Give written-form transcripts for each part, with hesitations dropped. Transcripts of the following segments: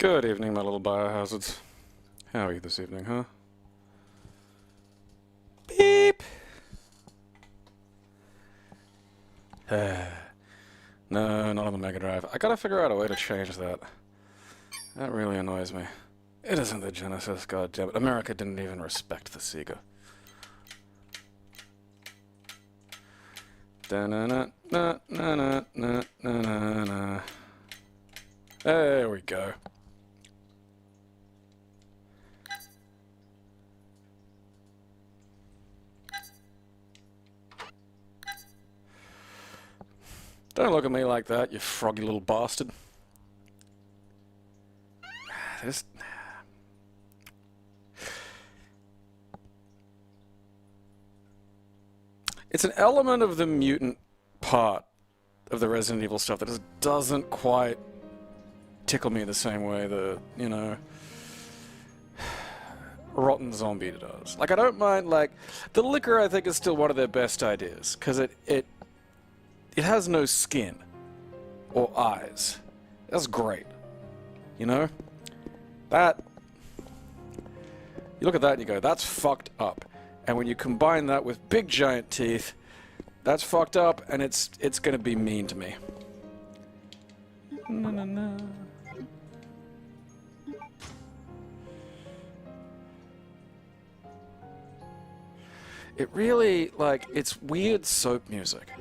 Good evening, my little biohazards. How are you this evening, huh? Beep! No, not on the Mega Drive. I gotta figure out a way to change that. That really annoys me. It isn't the Genesis, goddammit. America didn't even respect the Sega. Da-na-na-na-na-na-na-na-na. There we go. Don't look at me like that, you froggy little bastard. This... It's an element of the mutant part of the Resident Evil stuff that just doesn't quite tickle me the same way the, you know, Rotten Zombie does. Like, I don't mind, like, the liquor I think is still one of their best ideas, because it has no skin or eyes. That's great. You know? That... You look at that and you go, that's fucked up. And when you combine that with big giant teeth, that's fucked up and it's gonna be mean to me. Na, na, na. It really, like, it's weird soap music.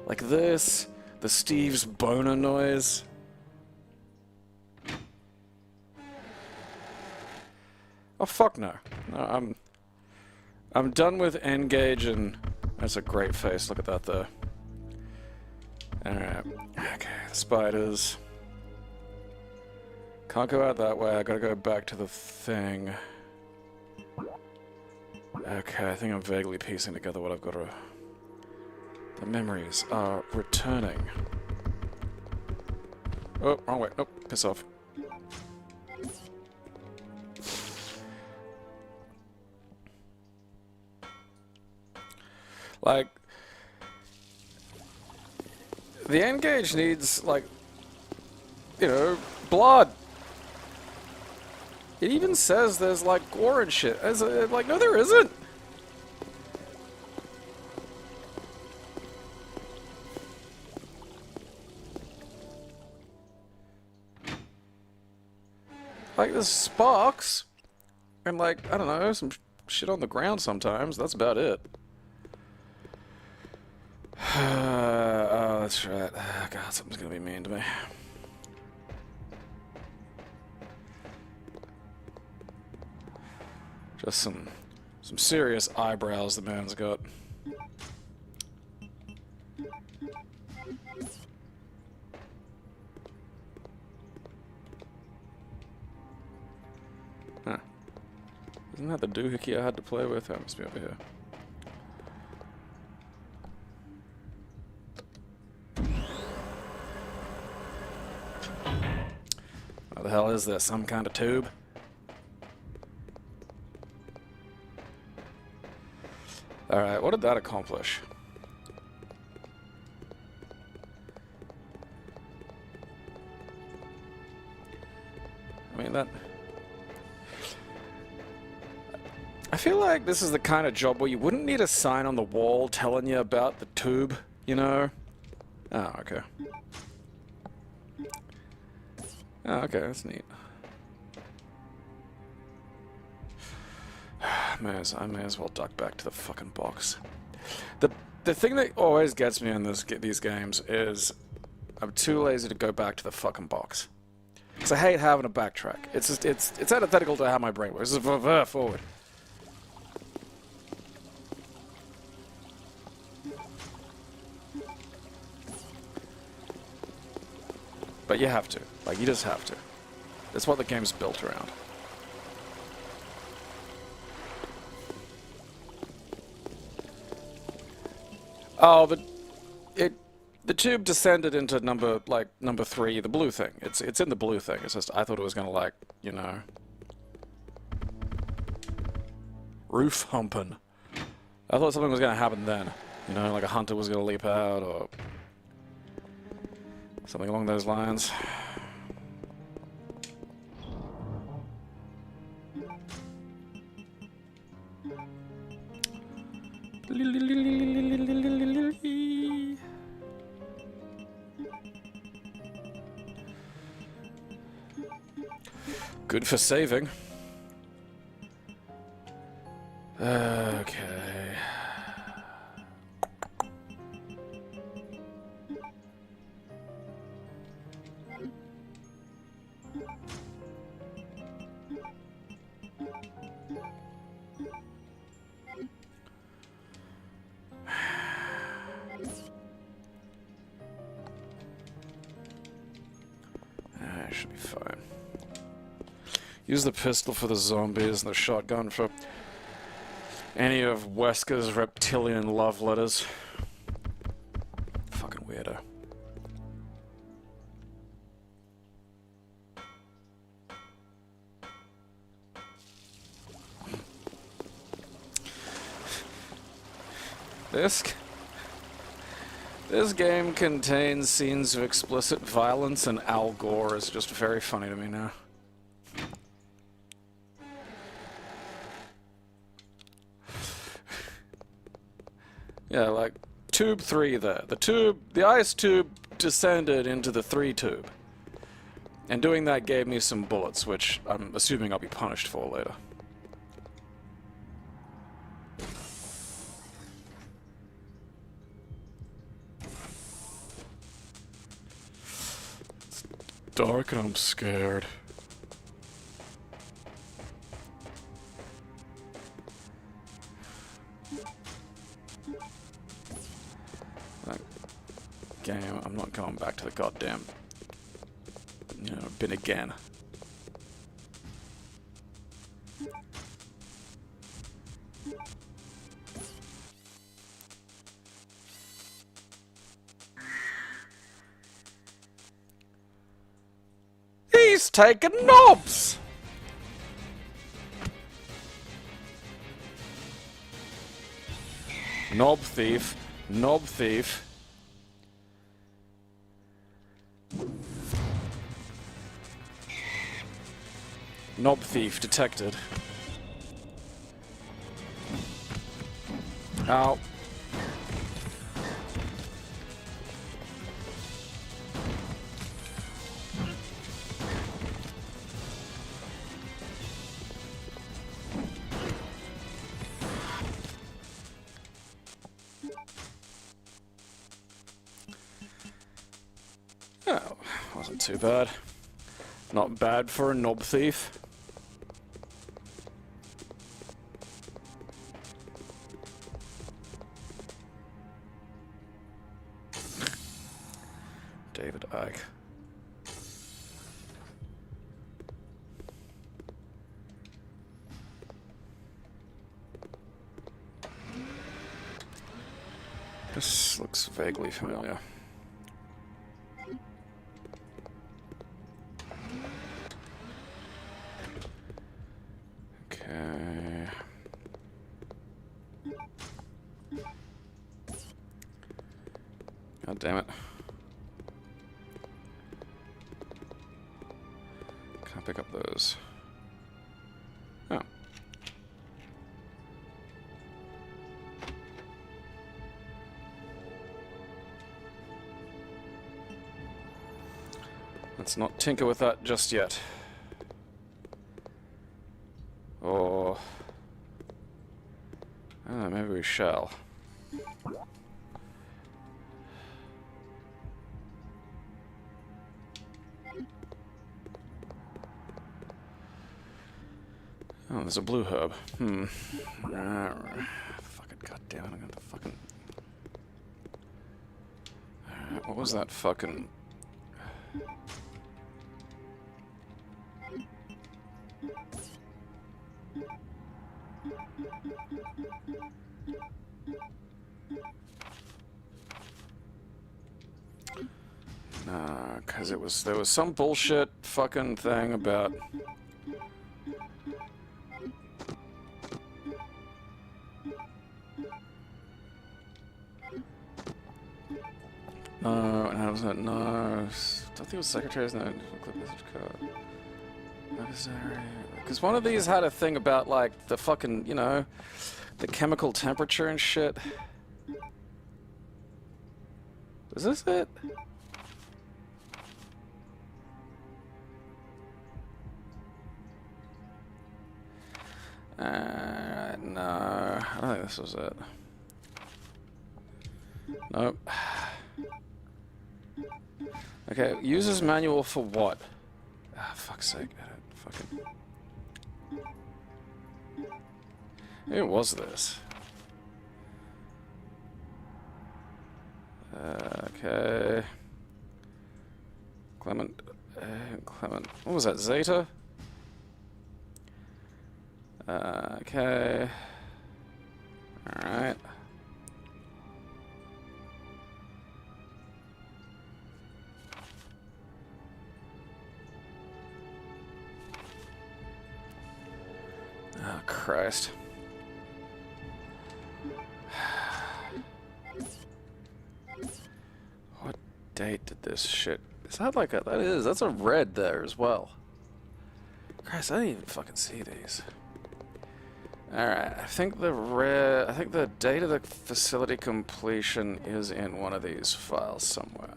Like this, the Steve's boner noise. Oh fuck no. No, I'm done with N-Gage and... That's a great face, look at that though. Alright. Okay, the spiders. Can't go out that way, I gotta go back to the thing. Okay, I think I'm vaguely piecing together what I've got to... The memories are returning. Oh, wrong way. Nope, piss off. Like... The N-Gage needs, like... You know, blood! It even says there's, like, gore and shit. Like, no there isn't! Like, there's sparks, and like, I don't know, some shit on the ground sometimes, that's about it. Oh, that's right. Oh, God, something's gonna be mean to me. Just some serious eyebrows the man's got. Huh. Isn't that the doohickey I had to play with? That must be over here. What the hell is this? Some kind of tube? Alright, what did that accomplish? I mean, that... I feel like this is the kind of job where you wouldn't need a sign on the wall telling you about the tube, you know? Oh, okay. Oh, okay, that's neat. I may as well duck back to the fucking box. The thing that always gets me in these games is I'm too lazy to go back to the fucking box. Because I hate having to backtrack. It's just it's antithetical to how my brain works. It's forward. But you have to. Like, you just have to. That's what the game's built around. Oh, the tube descended into number 3, the blue thing. It's in the blue thing. It's just I thought it was gonna, like, you know, roof humping. I thought something was gonna happen then. You know, like a hunter was gonna leap out or something along those lines. Good for saving. Okay. Should be fine. Use the pistol for the zombies and the shotgun for any of Wesker's reptilian love letters. Fucking weirdo. This game contains scenes of explicit violence, and Al Gore is just very funny to me now. Yeah, like, tube 3 there. The ice tube descended into the 3 tube. And doing that gave me some bullets, which I'm assuming I'll be punished for later. Dark and I'm scared. That game, I'm not going back to the goddamn, bin again. He's taking knobs! Knob thief. Knob thief. Knob thief detected. Ow. Oh, wasn't too bad. Not bad for a knob thief. David Icke. This looks vaguely familiar. Okay. God damn it. Can't pick up those. Oh. Let's not tinker with that just yet. Or... oh, maybe we shall. Oh, there's a blue herb. Fucking goddamn it, I'm gonna fucking... what was that fucking... nah, cause there was some bullshit fucking thing about... no, and how was that? No, I think it was Secretary's note. Clip message code. Because one of these had a thing about, like, the fucking, the chemical temperature and shit. Is this it? No, I don't think this was it. Nope. Okay, user's manual for what? Ah, fuck's sake. I don't fucking... Who was this? Okay. Clement. Clement. What was that? Zeta? Okay. Alright. Oh, Christ. What date did this shit... Is that like a... That is. That's a red there as well. Christ, I didn't even fucking see these. Alright, I think the date of the facility completion is in one of these files somewhere.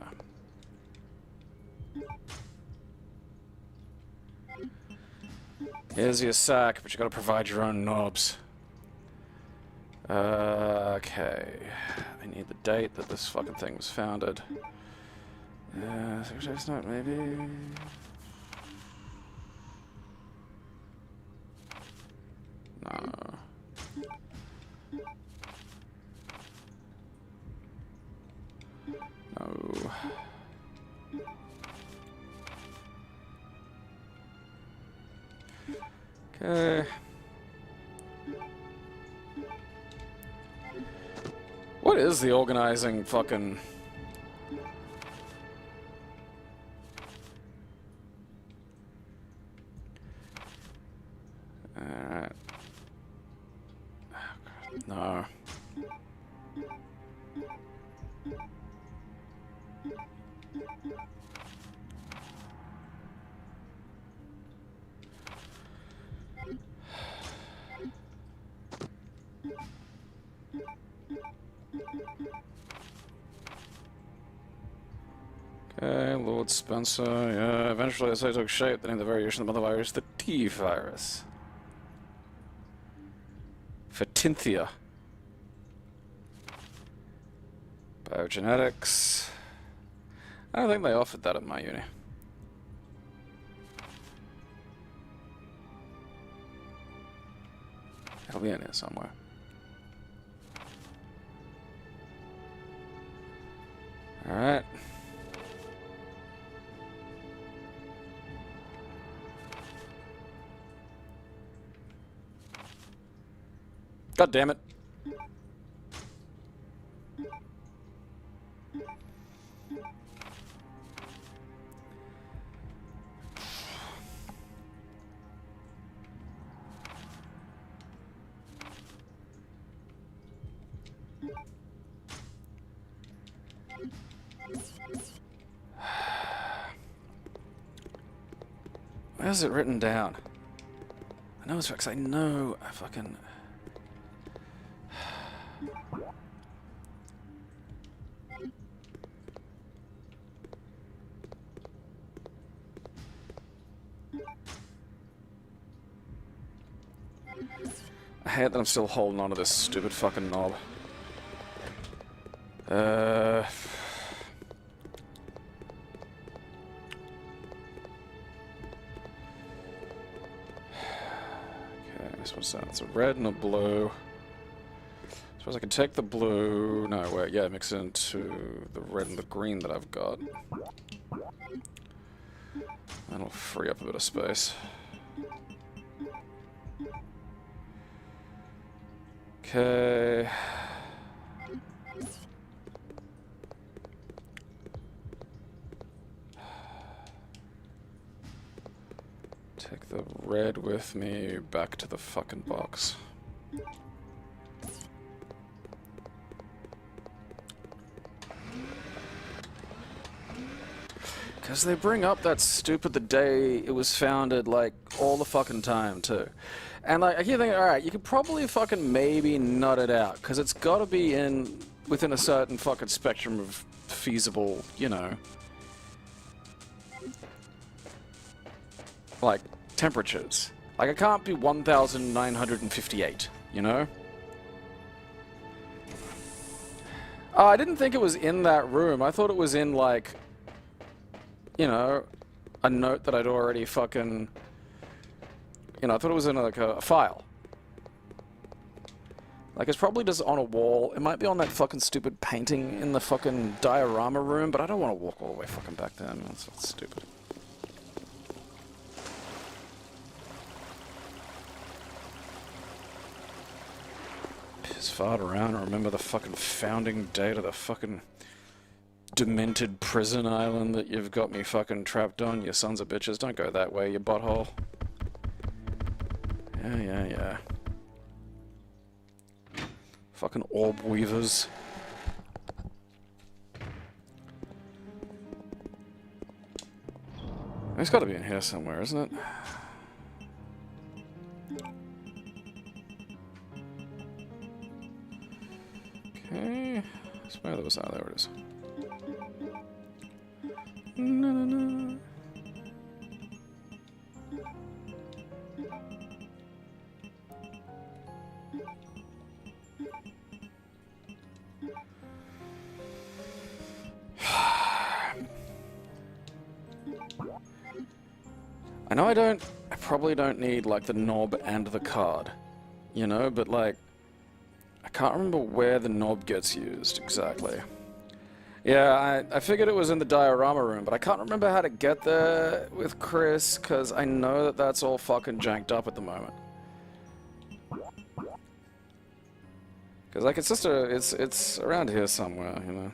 Here's your sack, but you gotta provide your own knobs. Okay. I need the date that this fucking thing was founded. Secretary's note, maybe... No. No. Okay. What is the organizing fucking... Alright. No. Okay, Lord Spencer, yeah, eventually the site took shape, the name of the variation of the mother virus, the T virus. Fatinthia. Biogenetics. I don't think they offered that at my uni. It'll be in here somewhere. Alright. God damn it. Where's it written down? I know it's because I know I fucking... I hate that I'm still holding on to this stupid fucking knob. Okay, this one's that. It's a red and a blue. Suppose I can take the blue. No, wait, yeah, mix it into the red and the green that I've got. That'll free up a bit of space. Okay. Take the red with me back to the fucking box. Because they bring up that stupid the day it was founded, like, all the fucking time, too. And, like, I keep thinking, alright, you could probably fucking maybe nut it out, because it's got to be within a certain fucking spectrum of feasible, you know, like, temperatures. Like, it can't be 1958, you know? Oh, I didn't think it was in that room. I thought it was in, like, you know, a note that I'd already fucking... You know, I thought it was in, like, a file. Like, it's probably just on a wall. It might be on that fucking stupid painting in the fucking diorama room, but I don't want to walk all the way fucking back there. That's stupid. Piss fart around and remember the fucking founding date of the fucking demented prison island that you've got me fucking trapped on, you sons of bitches. Don't go that way, you butthole. Yeah. Fucking orb weavers. It's gotta be in here somewhere, isn't it? Okay. I swear there was... Oh, there it is. No. I know I probably don't need, like, the knob and the card, you know, but, like, I can't remember where the knob gets used exactly. Yeah, I figured it was in the diorama room, but I can't remember how to get there with Chris, because I know that that's all fucking janked up at the moment. Because, like, it's just it's around here somewhere, you know.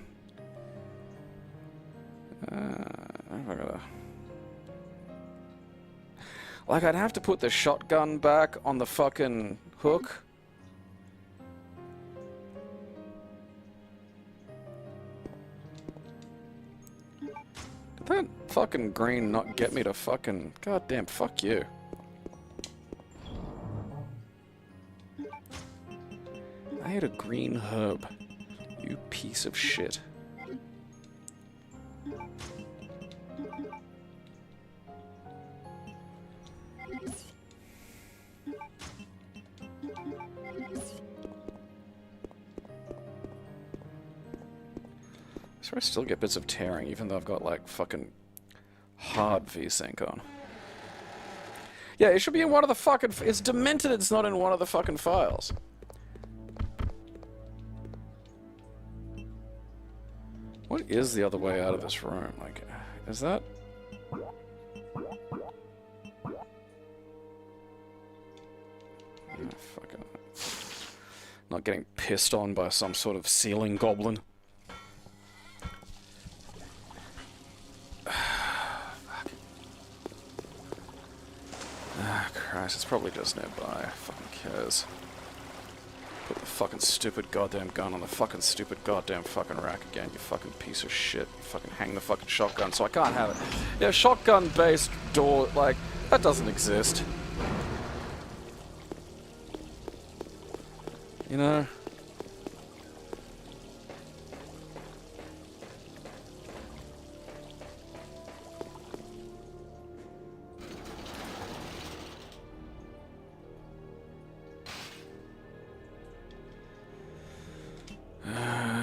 I gotta... Like, I'd have to put the shotgun back on the fucking hook. Did that fucking green not get me to fucking... Goddamn, fuck you. I had a green herb. You piece of shit. I still get bits of tearing, even though I've got, like, fucking hard VSync on. Yeah, it should be in one of the fucking... It's demented it's not in one of the fucking files. What is the other way out of this room? Like, is that... Oh, fucking... Not getting pissed on by some sort of ceiling goblin. Christ, it's probably just nearby. Fucking cares. Put the fucking stupid goddamn gun on the fucking stupid goddamn fucking rack again, you fucking piece of shit. You fucking hang the fucking shotgun so I can't have it. Yeah, shotgun-based door, like, that doesn't exist. You know?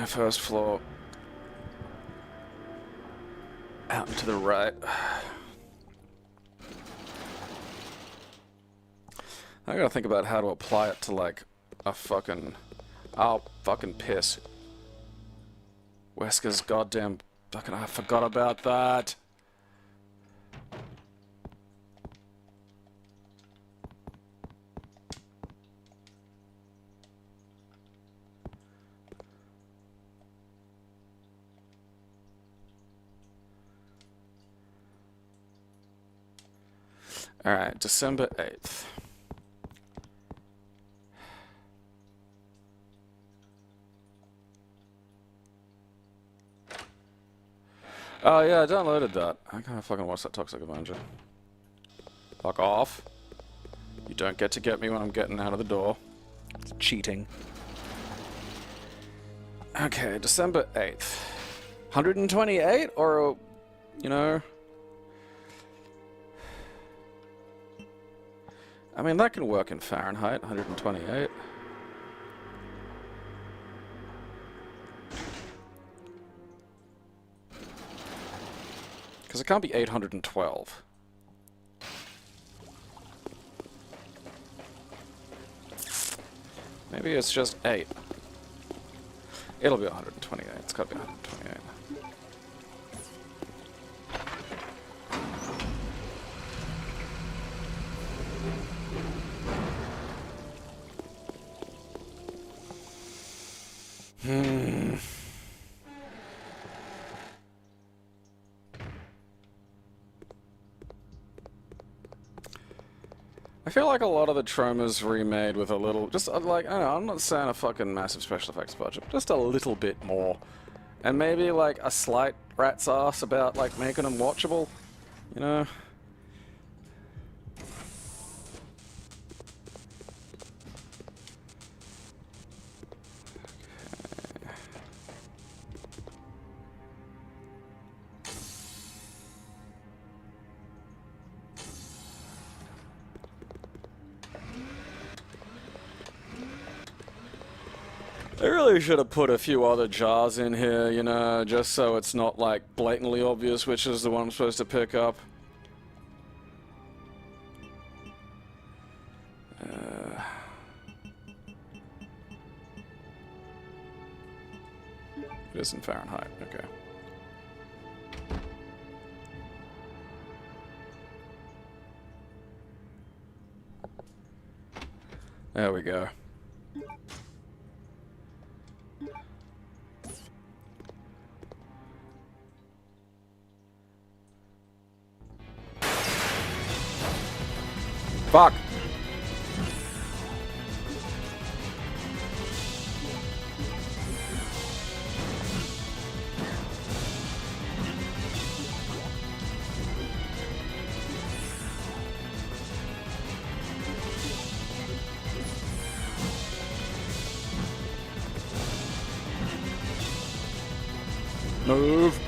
First floor. Out and to the right. I gotta think about how to apply it to, like, a fucking... Oh, fucking piss. Wesker's goddamn... Fucking... I forgot about that. Alright, December 8th. Oh yeah, I downloaded that. I can't fucking watch that Toxic Avenger. Fuck off. You don't get to get me when I'm getting out of the door. It's cheating. Okay, December 8th. 128? Or, you know... I mean, that can work in Fahrenheit, 128. Because it can't be 812. Maybe it's just 8. It'll be 128. It's gotta be 128. I feel like a lot of the Troma's remade with a little, just like, I don't know, I'm not saying a fucking massive special effects budget, just a little bit more. And maybe like a slight rat's ass about like making them watchable, you know? I really should have put a few other jars in here, you know, just so it's not, like, blatantly obvious which is the one I'm supposed to pick up. It is in Fahrenheit, okay. There we go. Fuck! Move!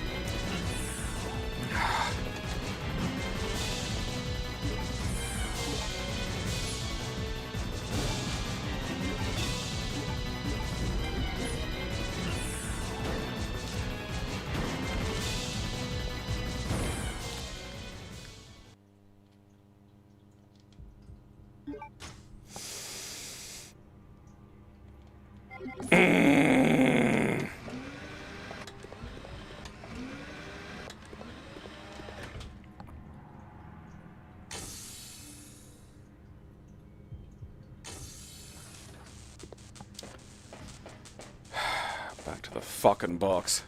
Back to the fucking box.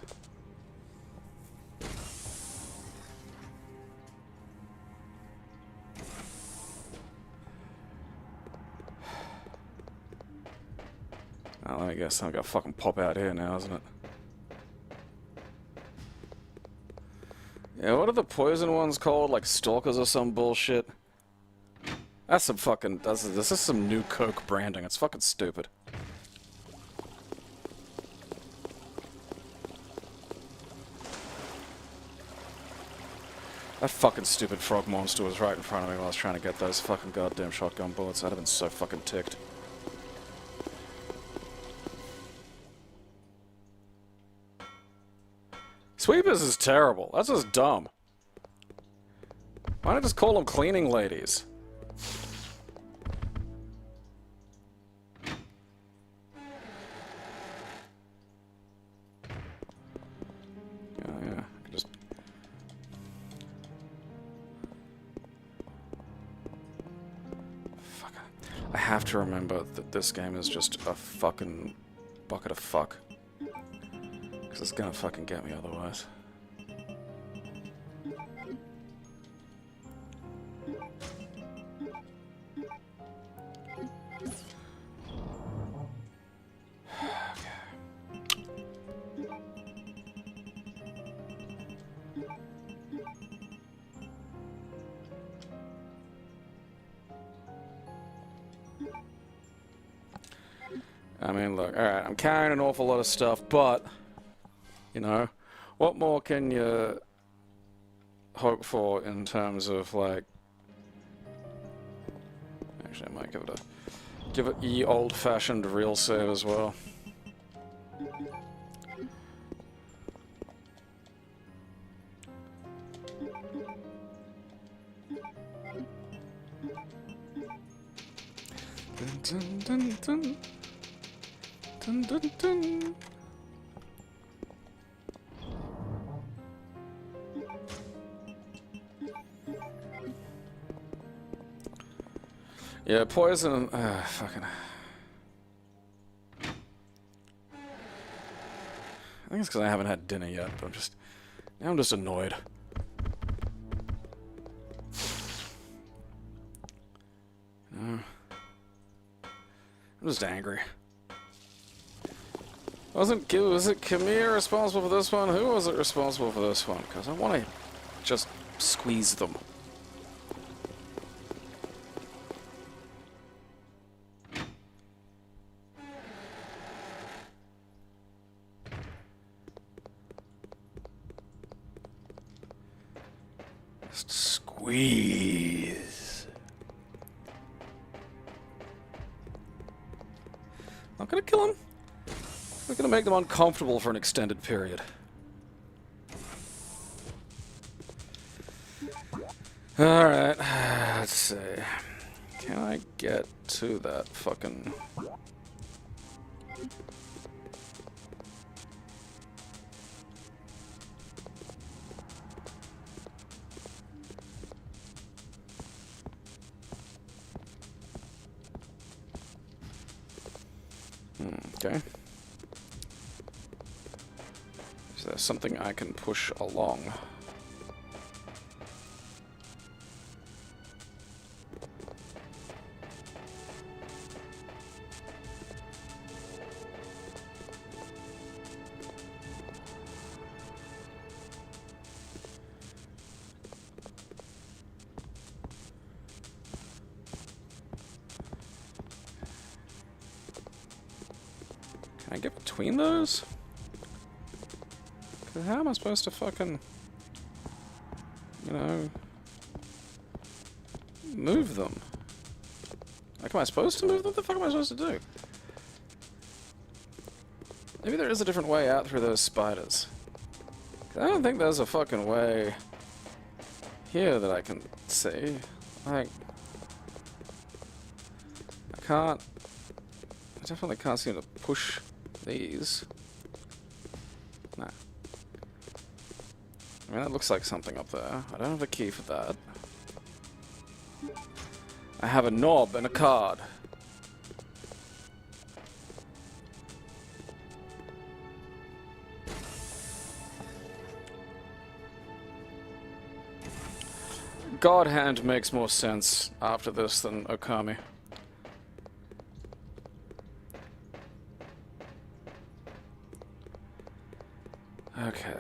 Oh, I guess I've got to fucking pop out here now, isn't it? Yeah, what are the poison ones called? Like stalkers or some bullshit? That's some fucking... This is some new Coke branding. It's fucking stupid. That fucking stupid frog monster was right in front of me while I was trying to get those fucking goddamn shotgun bullets. I'd have been so fucking ticked. Sweepers is terrible. That's just dumb. Why not just call them cleaning ladies? Yeah, I can just... Fuck. I have to remember that this game is just a fucking bucket of fuck. Because it's gonna fucking get me otherwise. I mean, look, alright, I'm carrying an awful lot of stuff, but, you know, what more can you hope for in terms of, like... Actually, I might give it ye old-fashioned real save as well. Dun, dun, dun, dun, dun, dun. Yeah, poison. Fucking. I think it's because I haven't had dinner yet, but I'm just annoyed. I'm just angry. Was it Camille responsible for this one? Who was it responsible for this one? Because I want to just squeeze them. Just squeeze. Not gonna kill him. We're gonna make them uncomfortable for an extended period. Alright, let's see. Can I get to that fucking... Okay. Is there something I can push along? Can I get between those? 'Cause how am I supposed to fucking, you know, move them? Like, am I supposed to move them? What the fuck am I supposed to do? Maybe there is a different way out through those spiders. 'Cause I don't think there's a fucking way here that I can see. Like, I definitely can't seem to push these. No. I mean, that looks like something up there. I don't have a key for that. I have a knob and a card. God Hand makes more sense after this than Okami. Okay.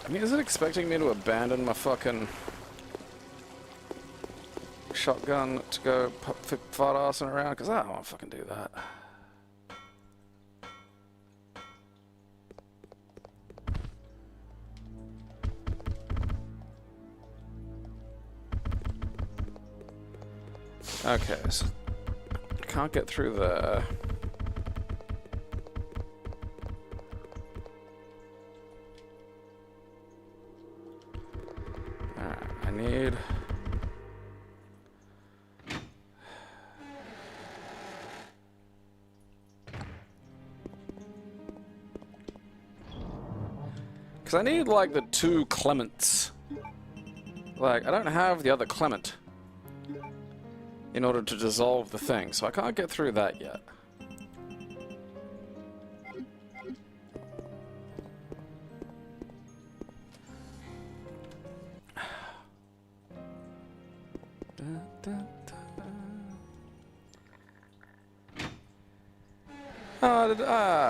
I mean, is it expecting me to abandon my fucking shotgun to go fart arsing around? Because I don't want to fucking do that. Okay, so I can't get through there. Alright, I need... Because I need, like, the two Clements. Like, I don't have the other Clement in order to dissolve the thing, so I can't get through that yet.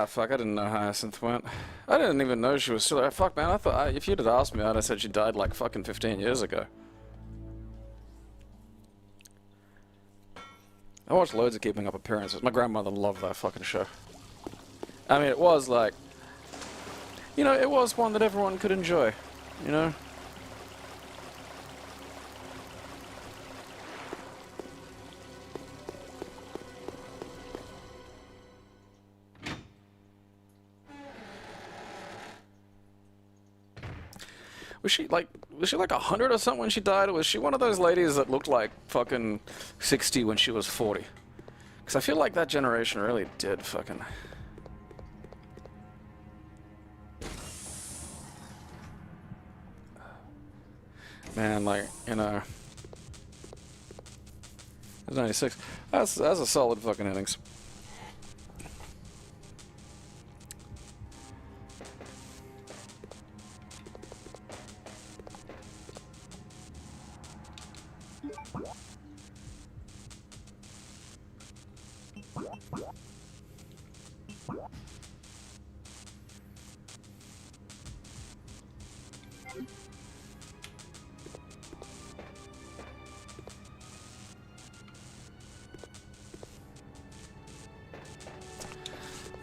Fuck, I didn't know Hyacinth went. I didn't even know she was still there. Fuck, man, I thought, if you'd have asked me, I'd have said she died like fucking 15 years ago. I watched loads of Keeping Up Appearances. My grandmother loved that fucking show. I mean, it was like, you know, it was one that everyone could enjoy, you know? Was she like 100 or something when she died, or was she one of those ladies that looked like fucking 60 when she was 40? Because I feel like that generation really did fucking... Man, like, you know... It was 96. That's a solid fucking innings.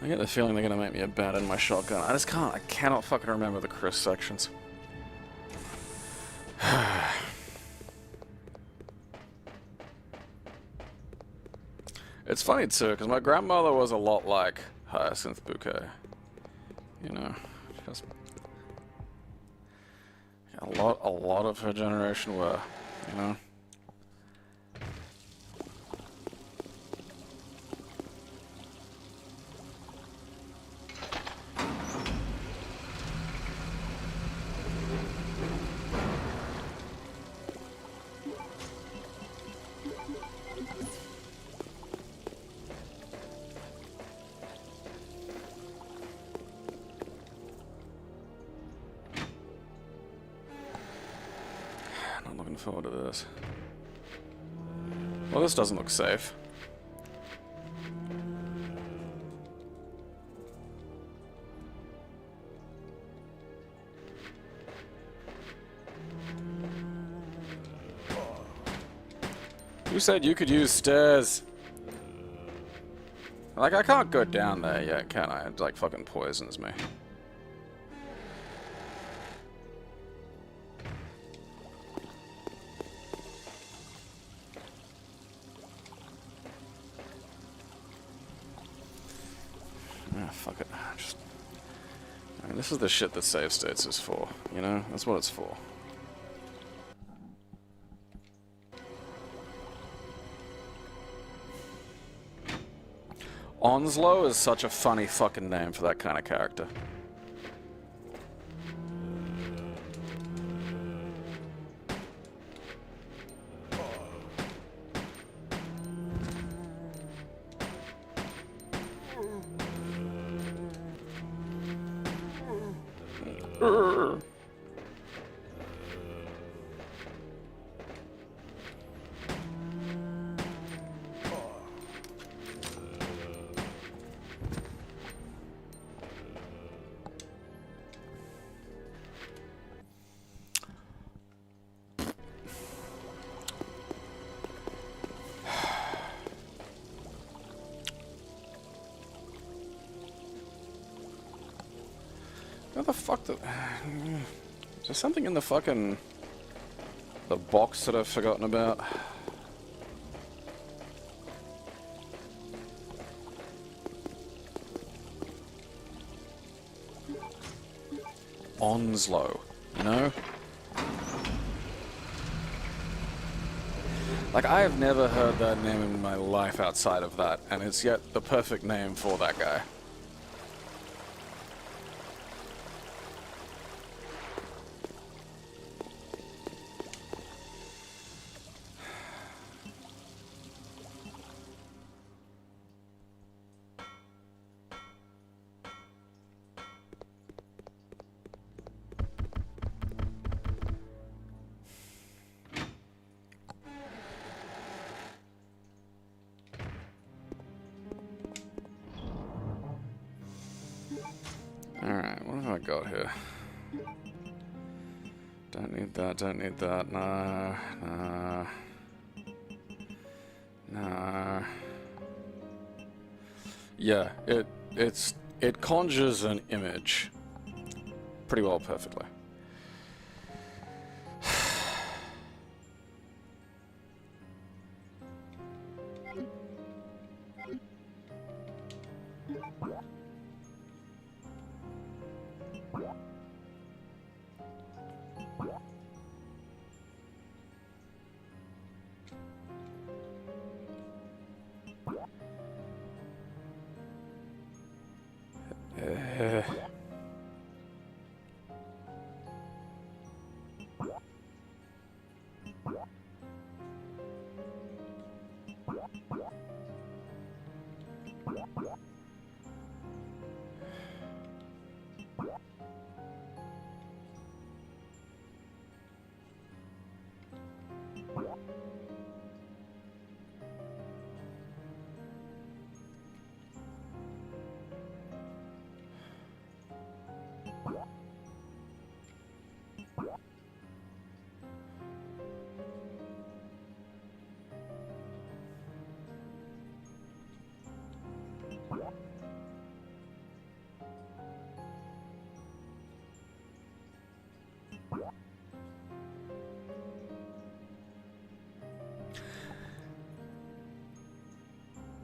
I get the feeling they're gonna make me abandon my shotgun. I cannot fucking remember the Chris sections. It's funny too, because my grandmother was a lot like Hyacinth Bouquet. You know, just a lot of her generation were, you know. I'm looking forward to this. Well, this doesn't look safe. Who said you could use stairs? Like, I can't go down there yet, can I? It, like, fucking poisons me. Ah, fuck it. Just... I mean, this is the shit that save states is for, you know? That's what it's for. Onslow is such a funny fucking name for that kind of character. What the fuck? Is there something in the fucking... the box that I've forgotten about? Onslow, you know? Like, I have never heard that name in my life outside of that, and it's yet the perfect name for that guy. Alright, what have I got here? Don't need that, don't need that, nah, nah, nah. Yeah, it conjures an image pretty well perfectly.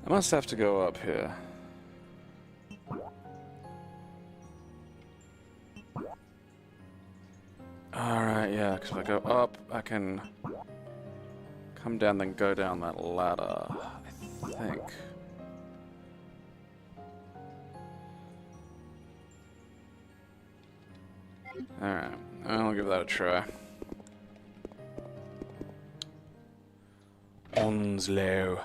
I must have to go up here. Alright, yeah, because if I go up, I can come down, then go down that ladder, I think. Alright, I'll give that a try. Onslow.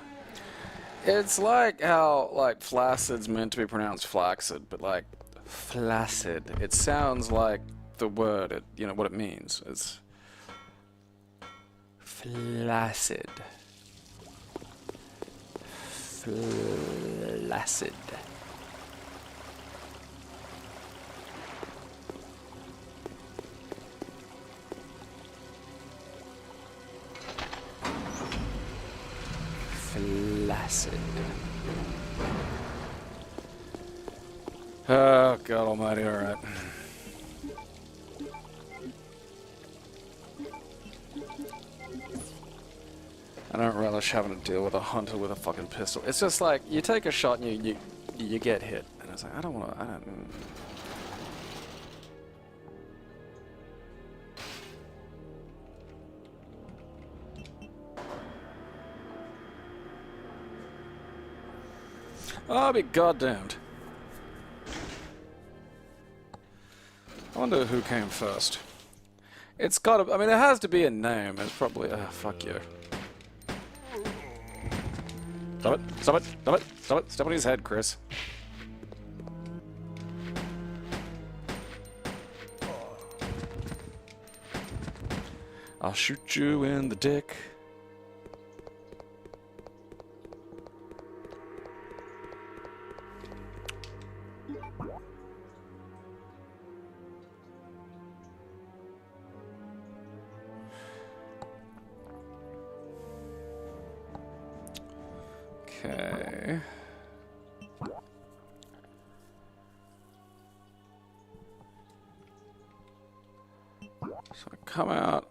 It's like how, like, flaccid's meant to be pronounced flaccid, but, like, flaccid. It sounds like the word, you know, what it means. It's flaccid. Flaccid. Flaccid. Oh, God almighty, alright. I don't relish having to deal with a hunter with a fucking pistol. It's just like, you take a shot and you get hit. And it's like, I don't want to, I don't... Oh, I'll be goddamned. I wonder who came first. It's gotta, I mean, there has to be a name. It's probably, fuck you. Stop it, stop it, stop it, stop it, step on his head, Chris. I'll shoot you in the dick. Okay. So I come out,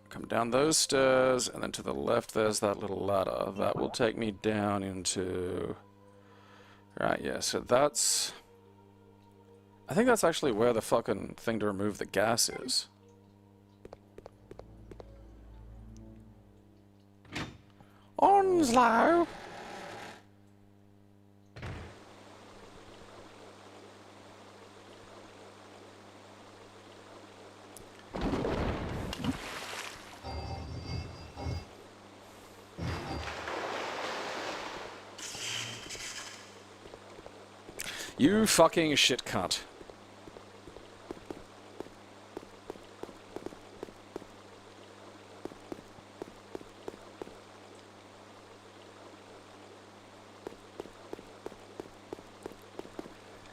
come down those stairs, and then to the left there's that little ladder. That will take me down into... Right, yeah, so that's... I think that's actually where the fucking thing to remove the gas is. Onslow! You fucking shit cunt.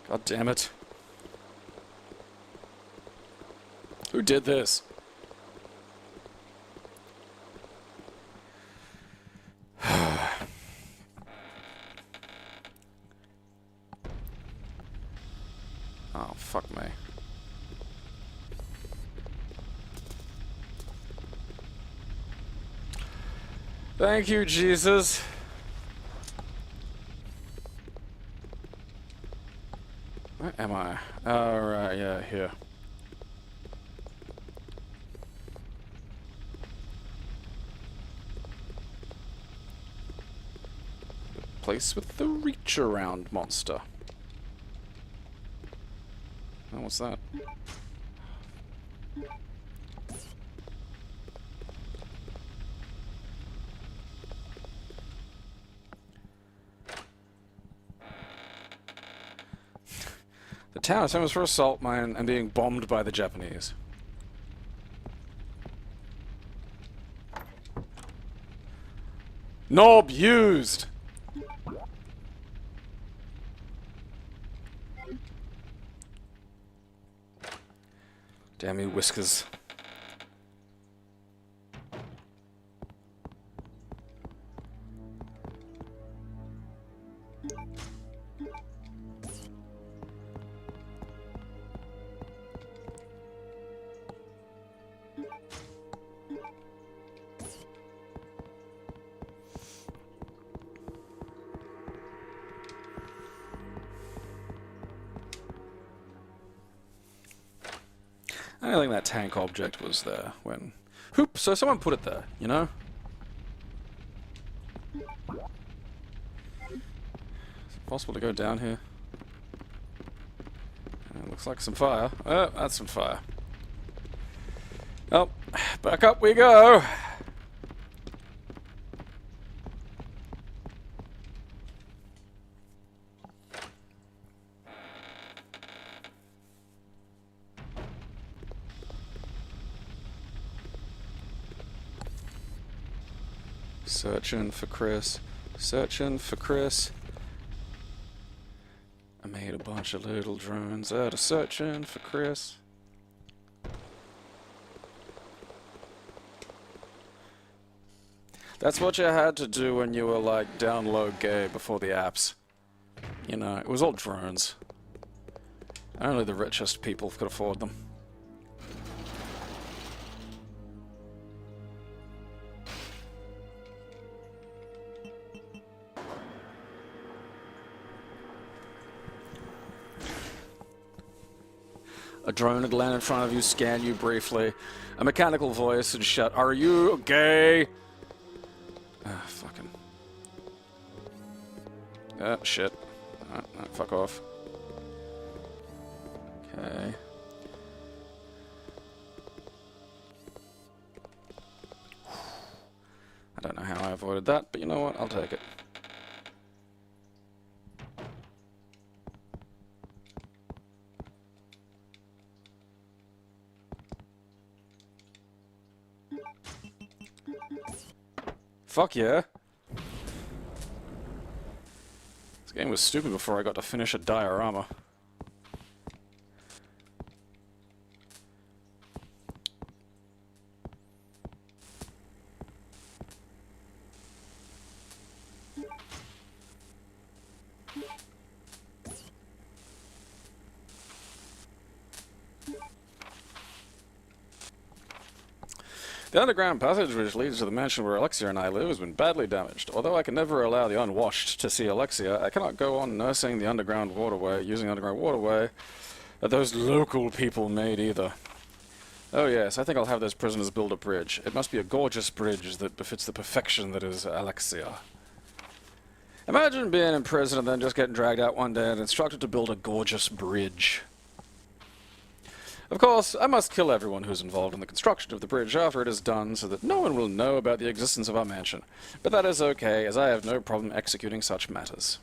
God damn it. Who did this? fuck me. Thank you, Jesus. Where am I? Oh, right, yeah, here. Place with the reach-around monster. Oh, what's that? The town is famous for a salt mine and being bombed by the Japanese. Knob used! Damn you, Whiskers. I don't think that tank object was there when... Hoop! So someone put it there, you know? Is it possible to go down here? Looks like some fire. Oh, that's some fire. Oh, back up we go! Searching for Chris. Searching for Chris. I made a bunch of little drones out of searching for Chris. That's what you had to do when you were like down low gay before the apps. You know, it was all drones. Only the richest people could afford them. A drone would land in front of you, scan you briefly. A mechanical voice would shout, "Are you gay?" Ah, fucking. Ah, shit. Fuck off. Okay. I don't know how I avoided that, but you know what? I'll take it. Fuck yeah. This game was stupid before I got to finish a diorama. The underground passage which leads to the mansion where Alexia and I live has been badly damaged. Although I can never allow the unwashed to see Alexia, I cannot go on nursing the underground waterway, using the underground waterway that those local people made either. Oh yes, I think I'll have those prisoners build a bridge. It must be a gorgeous bridge that befits the perfection that is Alexia. Imagine being in prison and then just getting dragged out one day and instructed to build a gorgeous bridge. Of course, I must kill everyone who's involved in the construction of the bridge after it is done so that no one will know about the existence of our mansion. But that is okay, as I have no problem executing such matters.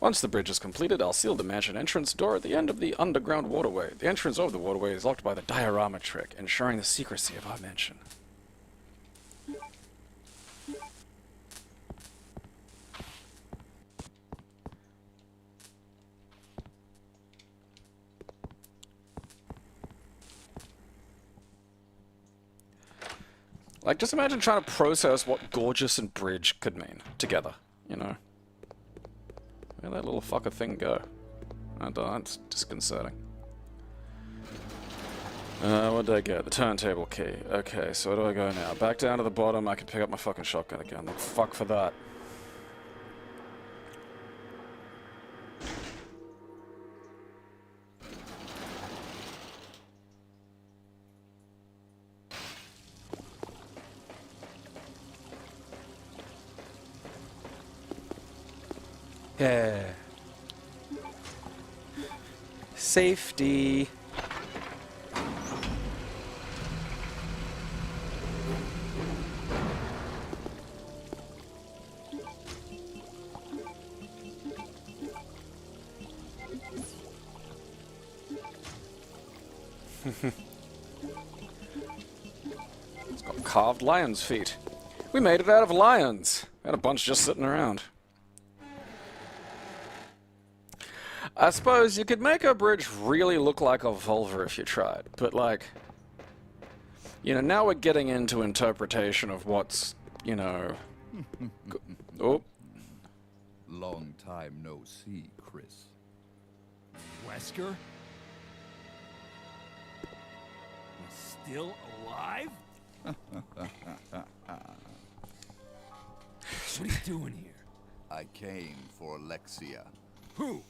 Once the bridge is completed, I'll seal the mansion entrance door at the end of the underground waterway. The entrance over the waterway is locked by the diorama trick, ensuring the secrecy of our mansion. Like, just imagine trying to process what gorgeous and bridge could mean together, you know? Where'd that little fucker thing go? That's disconcerting. What did I get? The turntable key. Okay, so where do I go now? Back down to the bottom, I can pick up my fucking shotgun again. Like, fuck for that. Yeah. Safety. It's got carved lion's feet. We made it out of lions. Had a bunch just sitting around. I suppose you could make a bridge really look like a vulva if you tried, but like, you know, now we're getting into interpretation of what's, you know... Oh. Long time no see, Chris. Wesker? Still alive? What are you doing here? I came for Alexia. Who?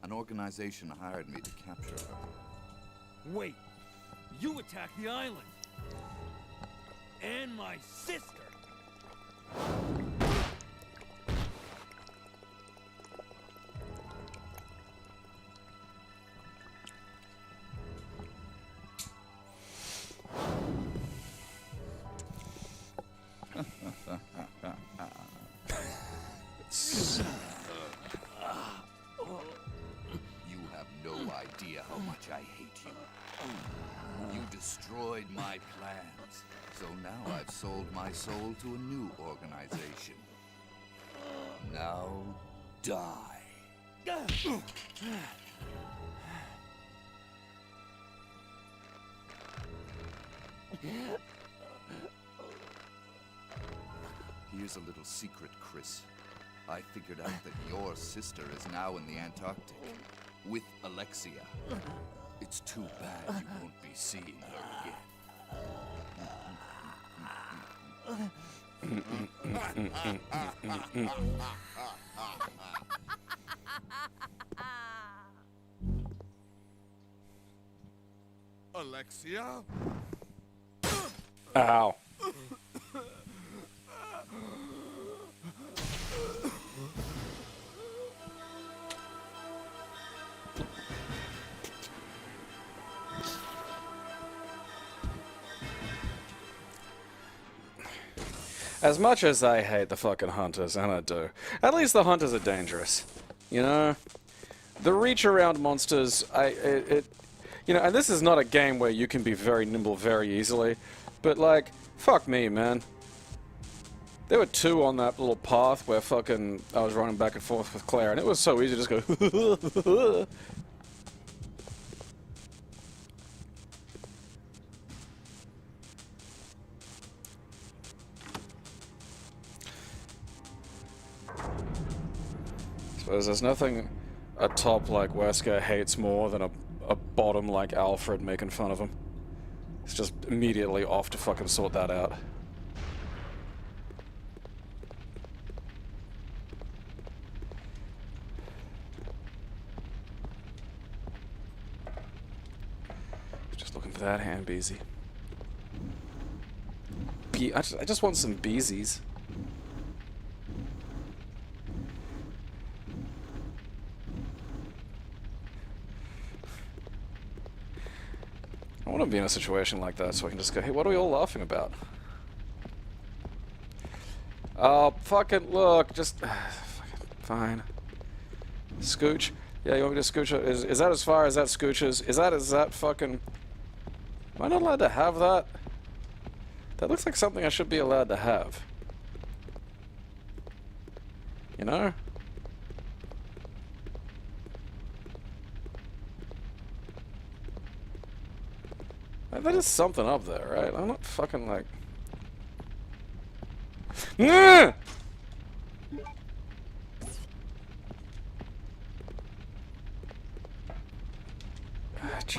An organization hired me to capture her. Wait, you attacked the island. And my sister. You have no idea how much I hate you. You destroyed my plans. So now I've sold my soul to a new organization. Now, die. Here's a little secret, Chris. I figured out that your sister is now in the Antarctic with Alexia. It's too bad you won't be seeing her again. Alexia? Ow. As much as I hate the fucking hunters, and I do, at least the hunters are dangerous. You know? The reach around monsters, you know, and this is not a game where you can be very nimble very easily, but like, fuck me, man. There were two on that little path where fucking I was running back and forth with Claire, and it was so easy to just go, Suppose there's nothing a top like Wesker hates more than a bottom like Alfred making fun of him. He's just immediately off to fucking sort that out. Just looking for that hand beezy. I just want some beezies. I want to be in a situation like that so I can just go, hey, what are we all laughing about? Oh, fucking look, just... fucking fine. Scooch? Yeah, you want me to scooch? Is that as far as that scooches? Is that fucking... Am I not allowed to have that? That looks like something I should be allowed to have. You know? That is something up there, right? I'm not fucking like...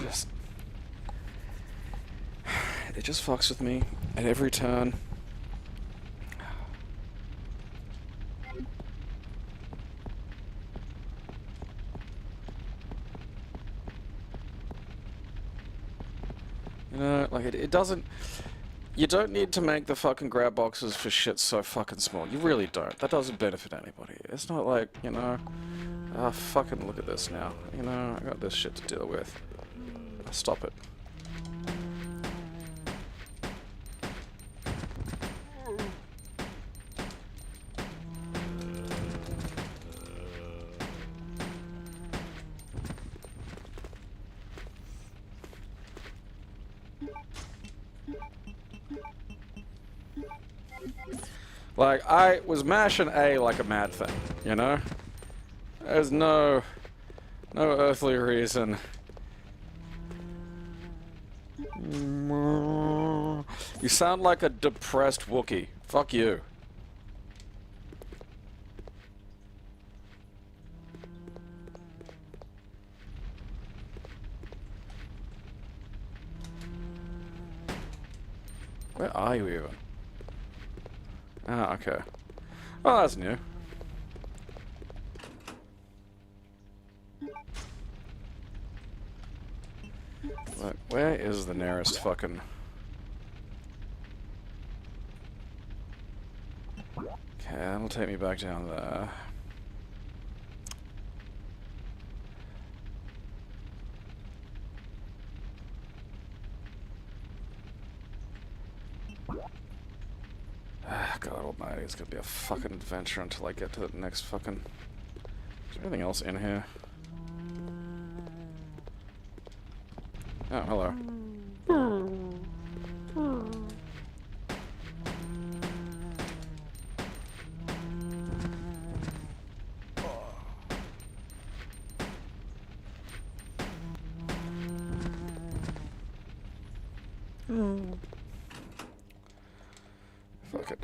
just... It just fucks with me at every turn. You know, like, it doesn't... You don't need to make the fucking grab boxes for shit so fucking small. You really don't. That doesn't benefit anybody. It's not like, you know... Ah, fucking look at this now. You know, I got this shit to deal with. Stop it. Like, I was mashing A like a mad thing, you know? There's no earthly reason. You sound like a depressed Wookiee. Fuck you. Where are you even? Ah, okay. Oh, that's new. Look, where is the nearest fucking... Okay, that'll take me back down there. Ah, God almighty, it's gonna be a fucking adventure until I get to the next fucking... Is there anything else in here? Oh, hello. Fuck it.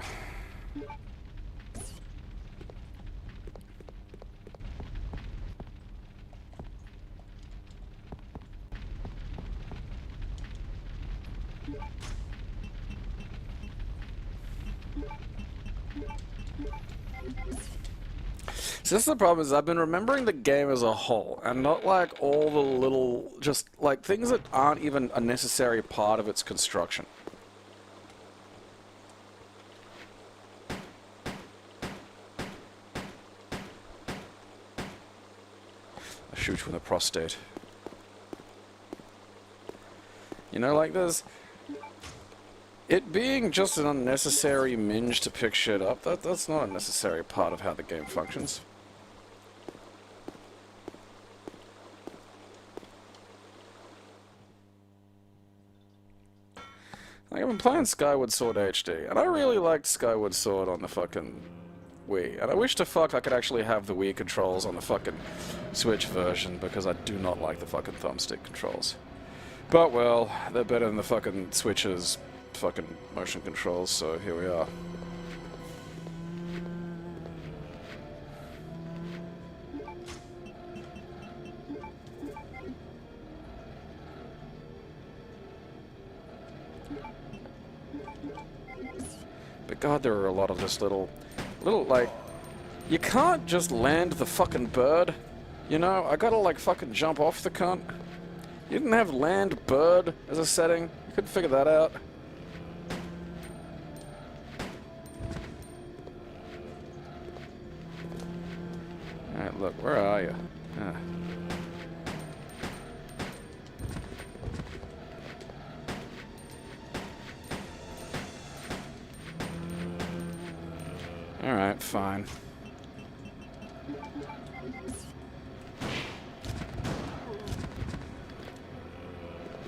So this is the problem, is I've been remembering the game as a whole, and not like all the little, just like things that aren't even a necessary part of its construction. I shoot you in the prostate. You know, like there's... It being just an unnecessary minge to pick shit up, that's not a necessary part of how the game functions. Like, I've been playing Skyward Sword HD, and I really liked Skyward Sword on the fucking Wii. And I wish to fuck I could actually have the Wii controls on the fucking Switch version, because I do not like the fucking thumbstick controls. But, well, they're better than the fucking Switch's fucking motion controls, so here we are. But god, there are a lot of just little, like, you can't just land the fucking bird, you know? I gotta, like, fucking jump off the cunt. You didn't have land bird as a setting? You couldn't figure that out? Alright, look, where are you? Ah. Alright, fine.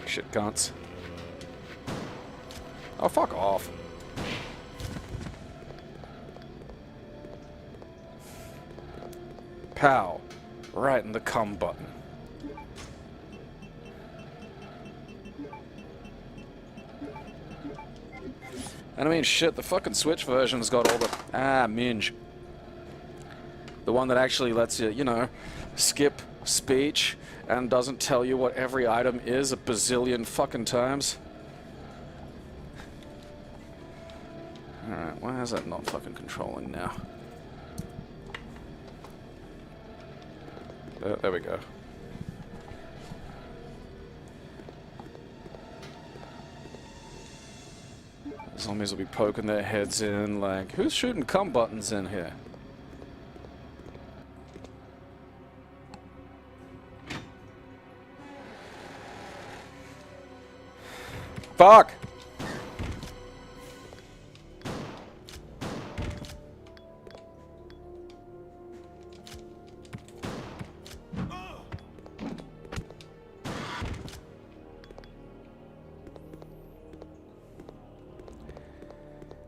Shit cunts. Oh, fuck off. Pow. Right in the cum button. And I mean, shit, the fucking Switch version's got all the... Ah, minge. The one that actually lets you, you know, skip speech and doesn't tell you what every item is a bazillion fucking times. Alright, why is that not fucking controlling now? There we go. Zombies will be poking their heads in like, who's shooting cum buttons in here? Fuck!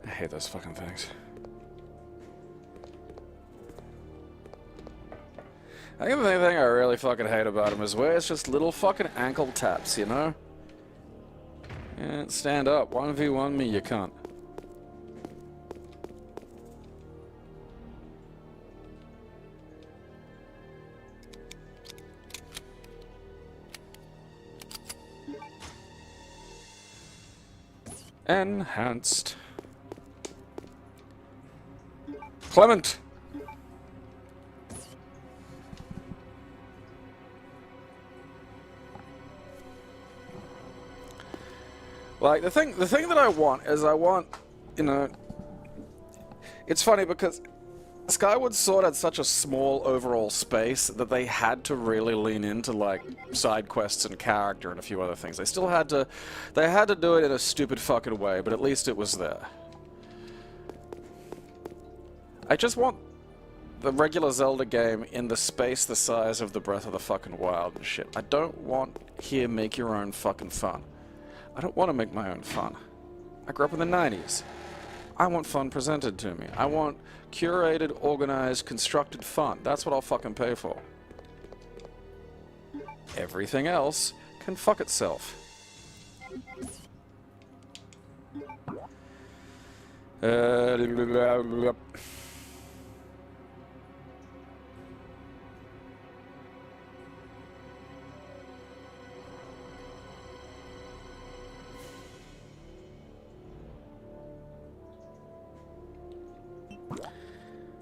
I hate those fucking things. I think the only thing I really fucking hate about them is where it's just little fucking ankle taps, you know? Yeah, stand up. 1v1 me, you cunt. Enhanced. Clement! Like, the thing that I want is you know, it's funny because Skyward Sword had such a small overall space that they had to really lean into, like, side quests and character and a few other things. They still had to, do it in a stupid fucking way, but at least it was there. I just want the regular Zelda game in the space the size of the Breath of the fucking Wild and shit. I don't want here make your own fucking fun. I don't want to make my own fun. I grew up in the 90s. I want fun presented to me. I want curated, organized, constructed fun. That's what I'll fucking pay for. Everything else can fuck itself.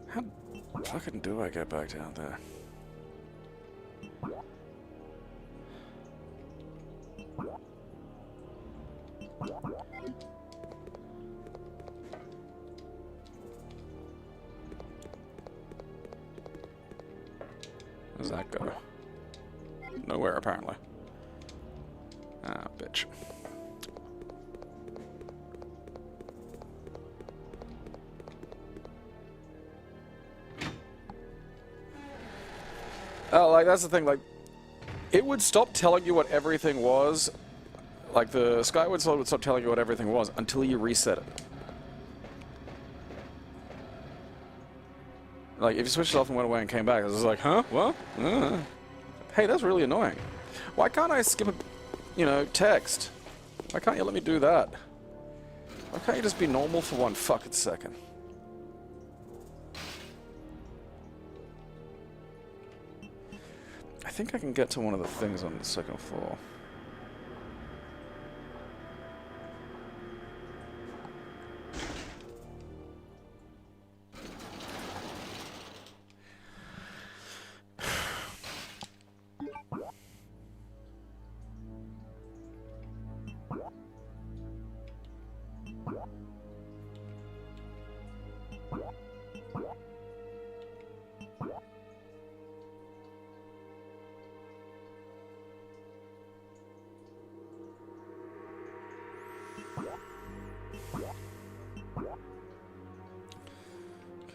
How fucking do I get back down there? Where does that go? Nowhere, apparently. Ah, bitch. Oh, like, that's the thing, like, it would stop telling you what everything was, like, the Skyward Sword would stop telling you what everything was until you reset it. Like, if you switched it off and went away and came back, it was like, huh? What? Hey, that's really annoying. Why can't I skip a, you know, text? Why can't you let me do that? Why can't you just be normal for one fucking second? I think I can get to one of the things on the second floor.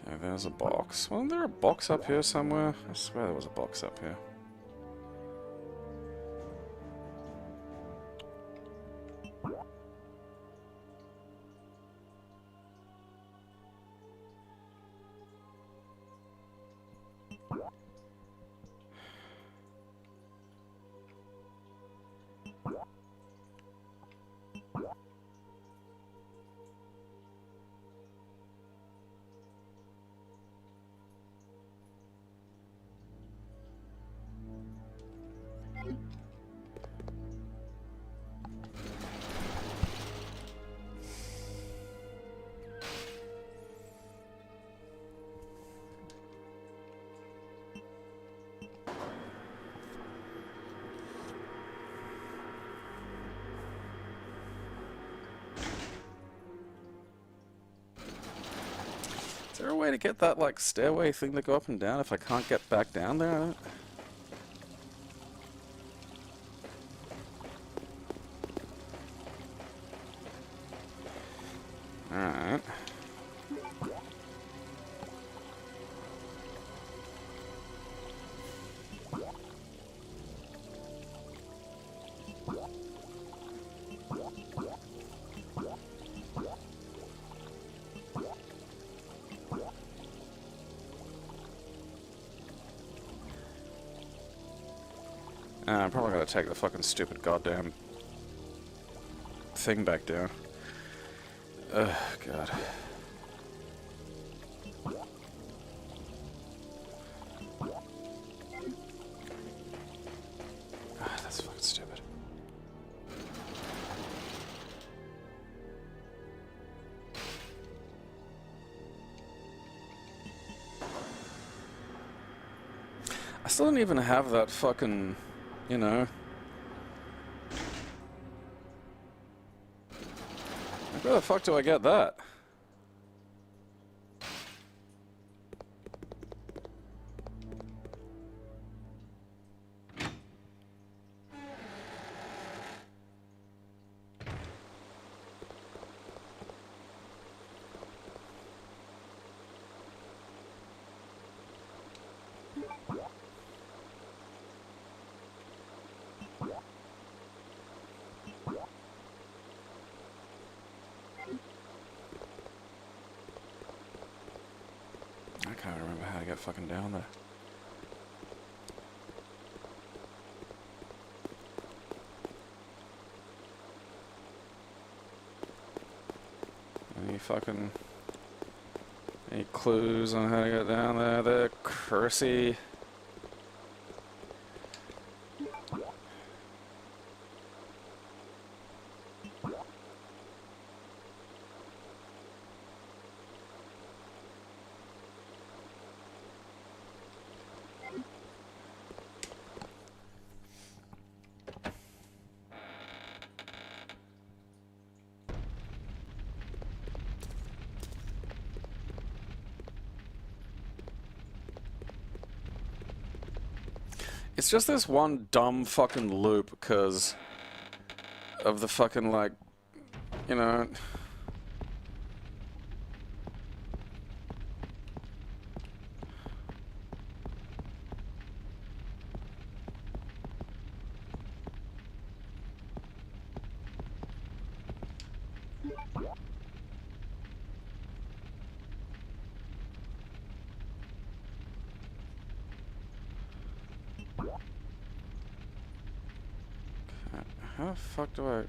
Okay, there's a box. Wasn't there a box up here somewhere? I swear there was a box up here. there a way to get that, like, stairway thing to go up and down if I can't get back down there? I don't... Alright. I'm probably gonna take the fucking stupid goddamn thing back down. Ugh, God. Ah, that's fucking stupid. I still don't even have that fucking, you know... Where the fuck do I get that? I can't remember how to get fucking down there. Any clues on how to get down there, Cursey? It's just this one dumb fucking loop because of the fucking, like, you know... How the fuck do I...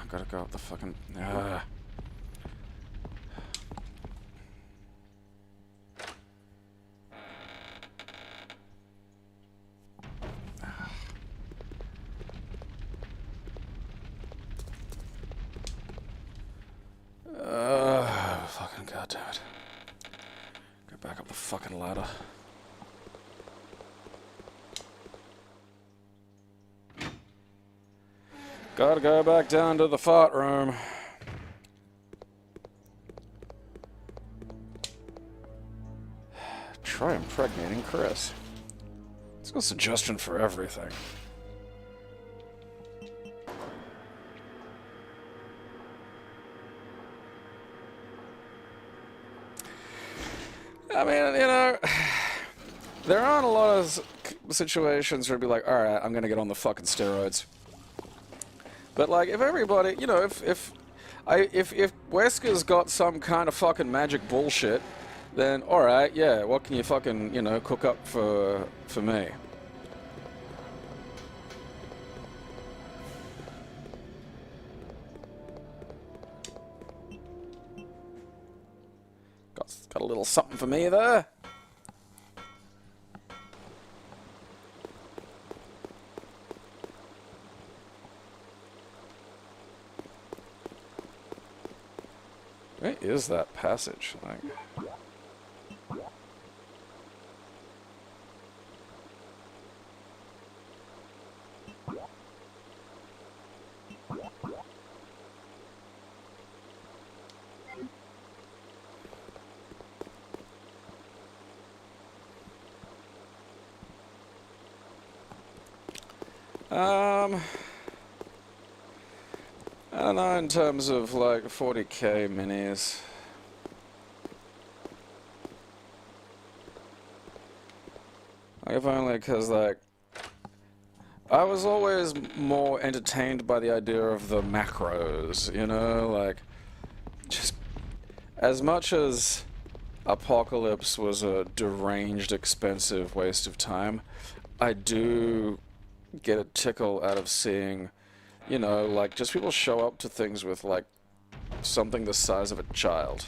Gotta go up the fucking... Fucking goddammit. Go back up the fucking ladder. Gotta go back down to the fart room. Try impregnating Chris. It's got a suggestion for everything. I mean, you know, there aren't a lot of situations where it'd be like, alright, I'm gonna get on the fucking steroids. But, like, if everybody, you know, if Wesker's got some kind of fucking magic bullshit, then, alright, yeah, what can you fucking, you know, cook up for me? Got a little something for me there. Where is that passage? Like... I don't know, in terms of like 40k minis. Like, if only because, like, I was always more entertained by the idea of the macros, you know? Like, just as much as Apocalypse was a deranged, expensive waste of time, I do get a tickle out of seeing, you know, like, just people show up to things with, like, something the size of a child.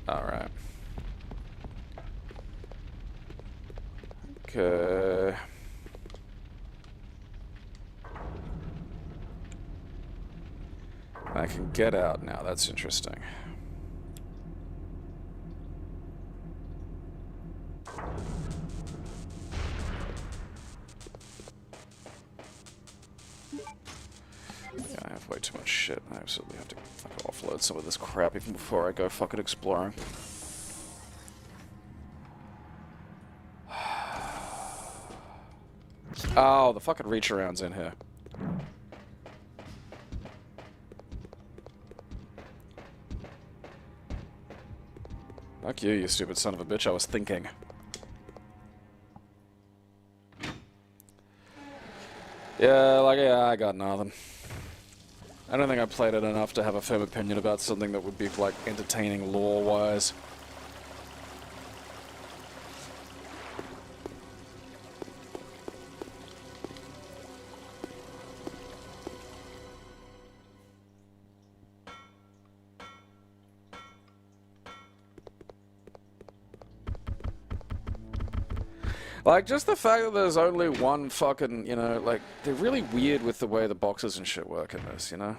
Alright. Okay. I can get out now, that's interesting. Yeah, I have way too much shit. I absolutely have to offload some of this crap even before I go fucking exploring. Oh, the fucking reach around's in here. Fuck you, you stupid son of a bitch, I was thinking. Yeah, I got nothing. I don't think I played it enough to have a firm opinion about something that would be, like, entertaining lore-wise. Like, just the fact that there's only one fucking, you know, like, they're really weird with the way the boxes and shit work in this, you know?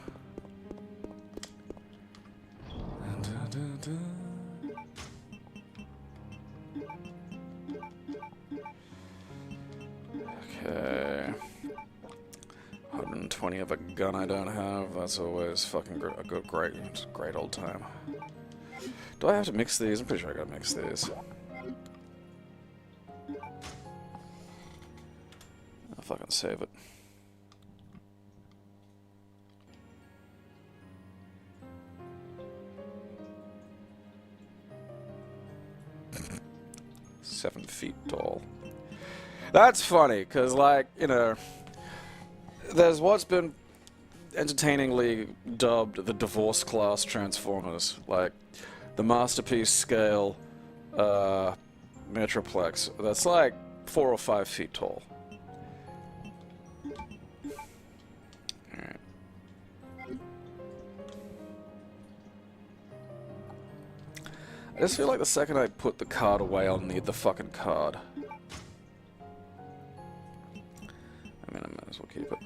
Okay. 120 of a gun I don't have, that's always fucking great old time. Do I have to mix these? I'm pretty sure I gotta mix these. I'll fucking save it. Seven feet tall. That's funny, because, like, you know, there's what's been entertainingly dubbed the divorce class Transformers. Like, the masterpiece scale Metroplex. That's like 4 or 5 feet tall. Alright. I just feel like the second I put the card away, I'll need the fucking card. I mean, I might as well keep it.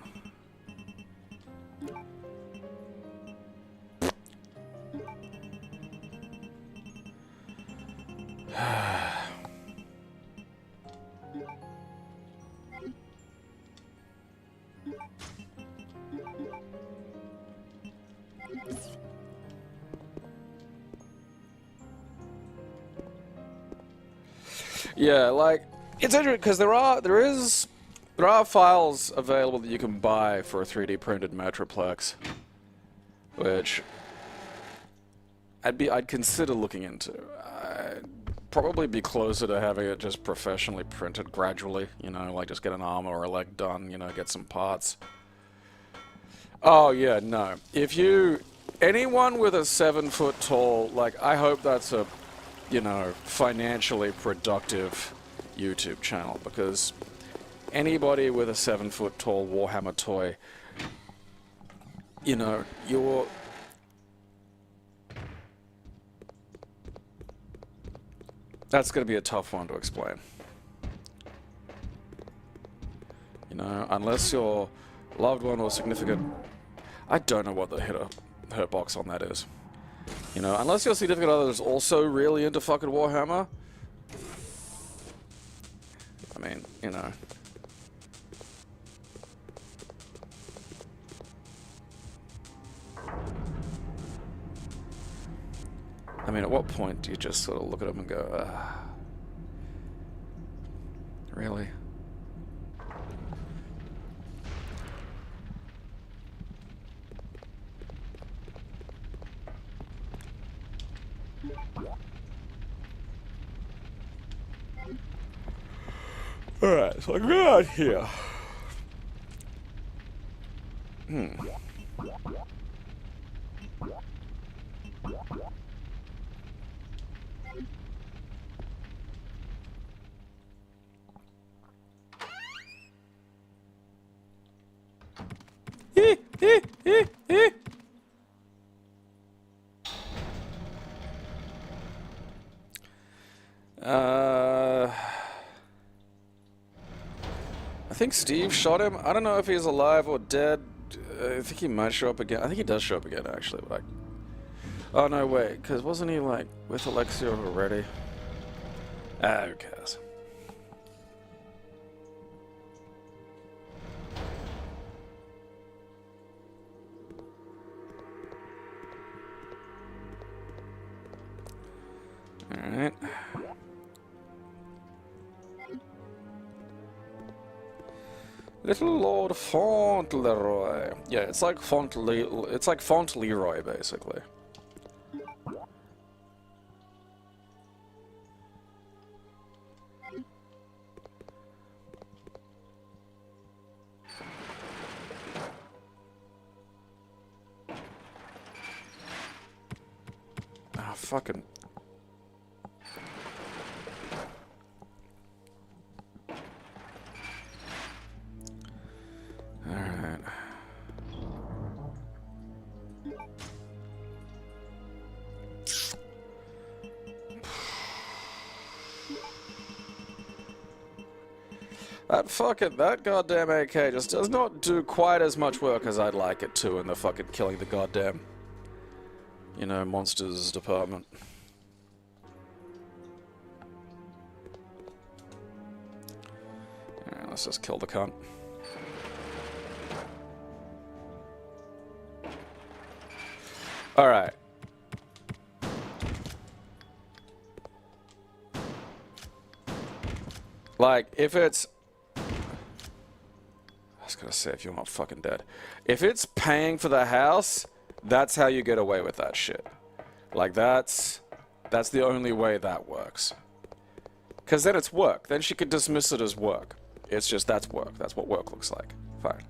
Yeah, like, it's interesting because there are files available that you can buy for a 3D printed Metroplex, which I'd consider looking into. I'd probably be closer to having it just professionally printed gradually, you know, like just get an arm or a leg done, you know, get some parts. Oh yeah, no. Anyone with a 7-foot tall, like, I hope that's a, you know, financially productive YouTube channel, because anybody with a 7-foot tall Warhammer toy, you know, that's going to be a tough one to explain. You know, unless your loved one or significant... I don't know what the hurt box on that is. You know, unless your significant other is also really into fucking Warhammer, mean, you know. I mean, at what point do you just sort of look at them and go, really? Alright, so I go out here. I think Steve shot him. I don't know if he's alive or dead. I think he might show up again. I think he does show up again, actually. But oh, no, wait. Because wasn't he, like, with Alexia already? Ah, who cares? Alright. Little Lord Fauntleroy. Yeah, it's like Fauntleroy, basically. Ah, fucking... Alright. That goddamn AK just does not do quite as much work as I'd like it to in the fucking killing the goddamn, you know, monsters department. Alright, let's just kill the cunt. Alright. Like, if it's... I was gonna say, if you're not fucking dead. If it's paying for the house, that's how you get away with that shit. Like, that's the only way that works. Because then it's work. Then she could dismiss it as work. It's just, that's work. That's what work looks like. Fine.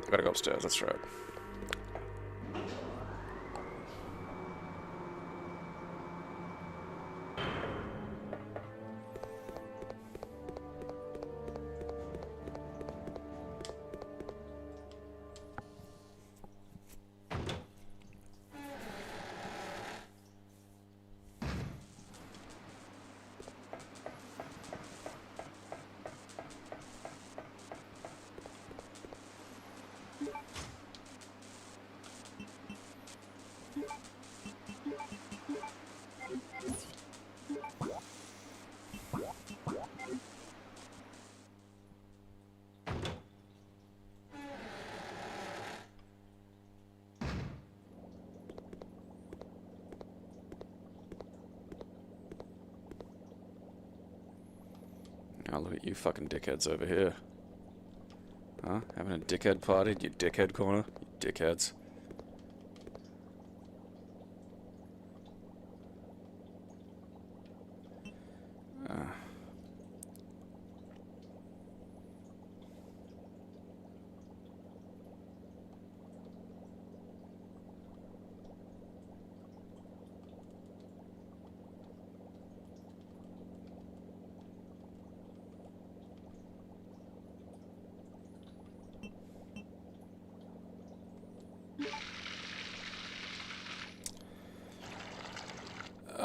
I gotta go upstairs, that's right. Oh, look at you fucking dickheads over here. Huh? Having a dickhead party? You dickhead corner? You dickheads.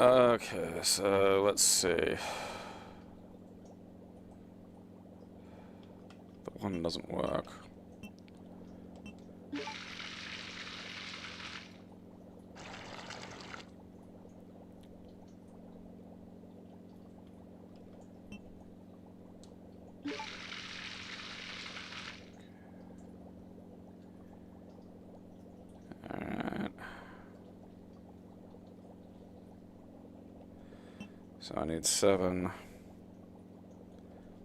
Okay, so let's see. That one doesn't work. Alright. So I need 7.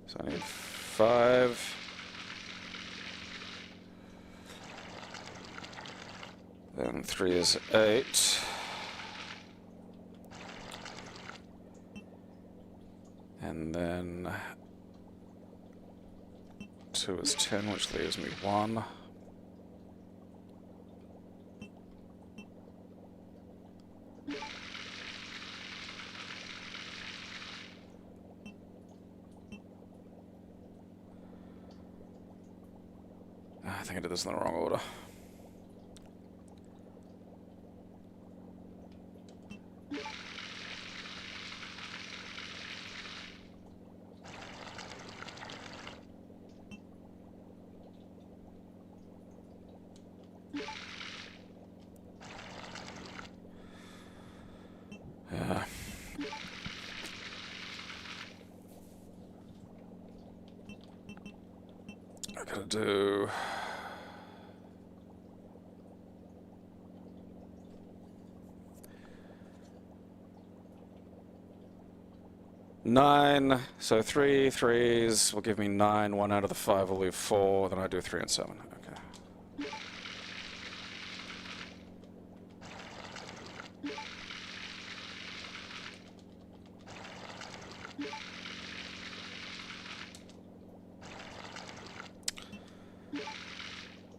So I need 5. Then 3 is 8. And then 2 is 10, which leaves me 1. I think I did this in the wrong order. Yeah. I gotta do... Nine, so 3 threes will give me 9. 1 out of the 5 will leave 4. Then I do 3 and 7. Okay.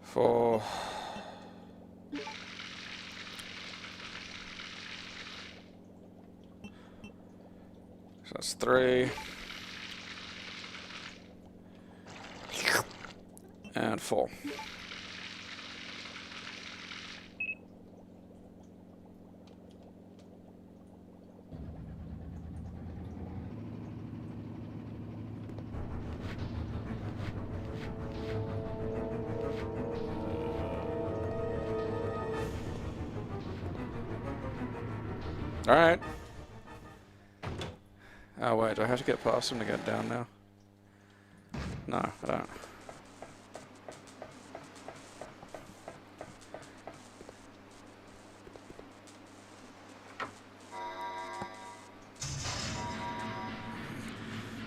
Four. So that's 3. And 4. All right. Oh wait, do I have to get past him to get down now? No, I don't.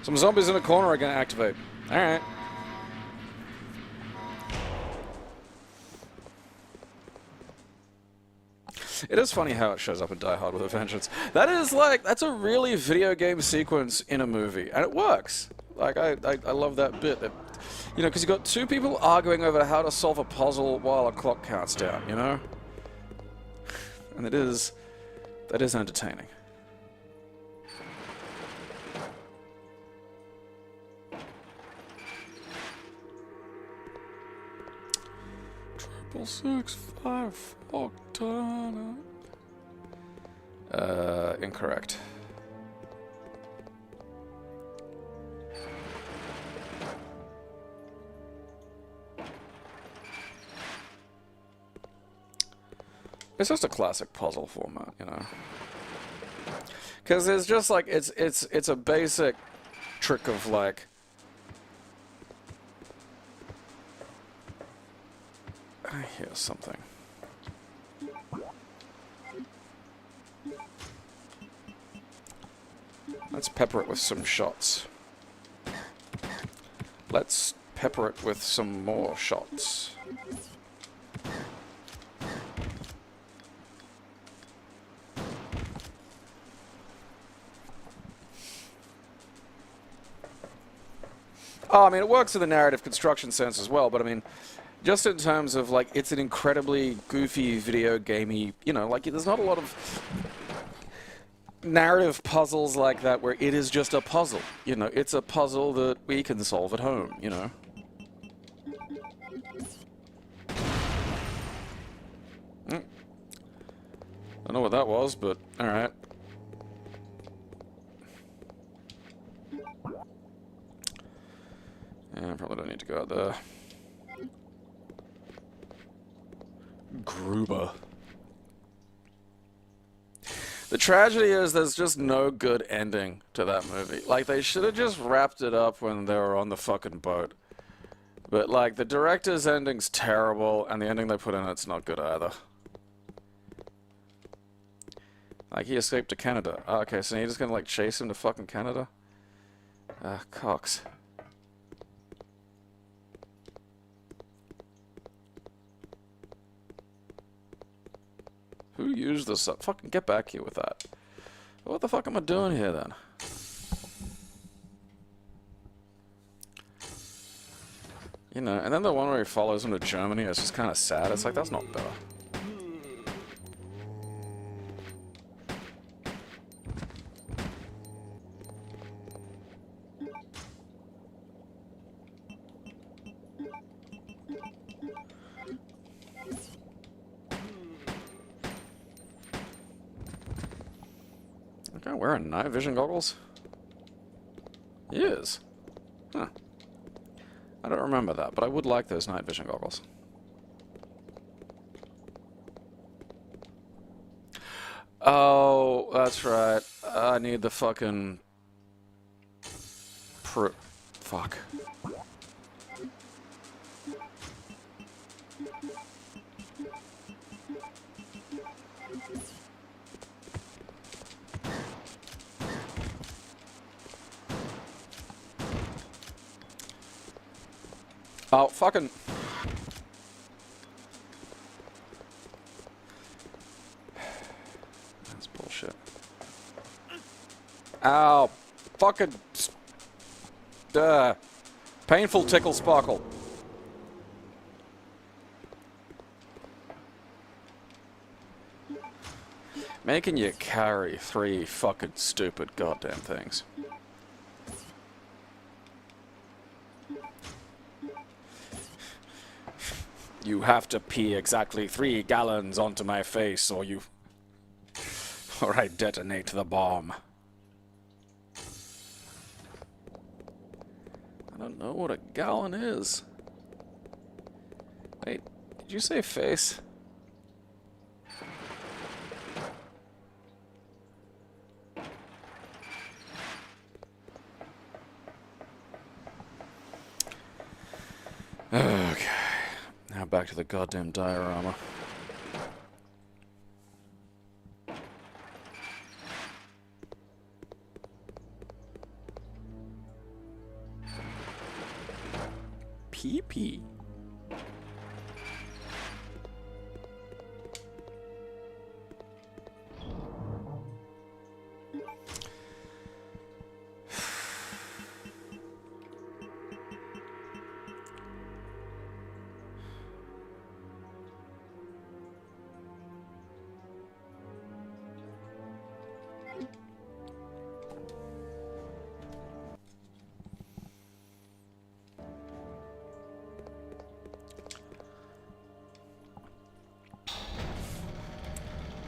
Some zombies in the corner are going to activate. All right. It is funny how it shows up in Die Hard with a Vengeance. That is like, that's a really video game sequence in a movie, and it works. Like, I love that bit. It, you know, because you've got 2 people arguing over how to solve a puzzle while a clock counts down, you know? And that is entertaining. Triple 6 5 4 turn. Incorrect. It's just a classic puzzle format, you know. Because it's just like it's a basic trick of like. I hear something. Let's pepper it with some shots. Let's pepper it with some more shots. Oh, I mean, it works in the narrative construction sense as well, but I mean, just in terms of, like, it's an incredibly goofy video gamey, you know, like, there's not a lot of narrative puzzles like that where it is just a puzzle, you know, it's a puzzle that we can solve at home, you know. I don't know what that was, but alright. Yeah, I probably don't need to go out there. Gruber. The tragedy is there's just no good ending to that movie. Like, they should have just wrapped it up when they were on the fucking boat. But, like, the director's ending's terrible, and the ending they put in it's not good either. Like, he escaped to Canada. Oh, okay, so you're just gonna, like, chase him to fucking Canada? Cox. Who used this up? Fucking get back here with that. What the fuck am I doing here, then? You know, and then the one where he follows him to Germany, it's just kind of sad. It's like, that's not better. Okay, wearing night vision goggles? He is. Huh. I don't remember that, but I would like those night vision goggles. Oh, that's right. I need the fucking... Fuck. Oh, fucking... That's bullshit. Ow. Fucking... Painful tickle sparkle. Making you carry 3 fucking stupid goddamn things. You have to pee exactly 3 gallons onto my face, or you... or I detonate the bomb. I don't know what a gallon is. Wait, did you say face? Okay. Now back to the goddamn diorama. Pee-pee.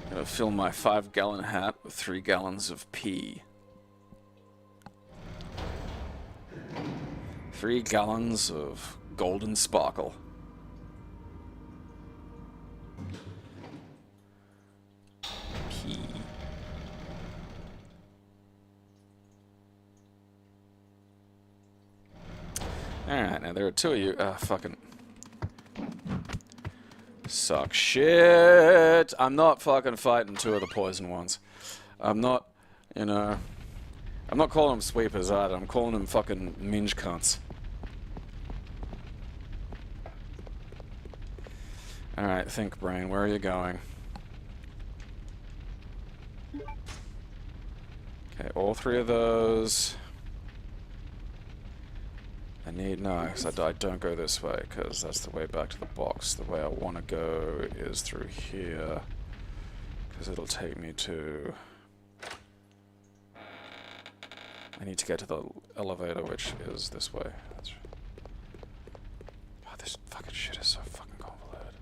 Gonna fill my 5-gallon hat with 3 gallons of pee. 3 gallons of golden sparkle. Pee. Alright, now there are 2 of you. Fucking... Suck shit. I'm not fucking fighting 2 of the poison ones. I'm not, you know... I'm not calling them sweepers either. I'm calling them fucking minge cunts. Alright, think brain. Where are you going? Okay, all 3 of those... I need... No, because I don't go this way, because that's the way back to the box. The way I want to go is through here, because it'll take me to... I need to get to the elevator, which is this way. That's... Oh, this fucking shit is so fucking convoluted.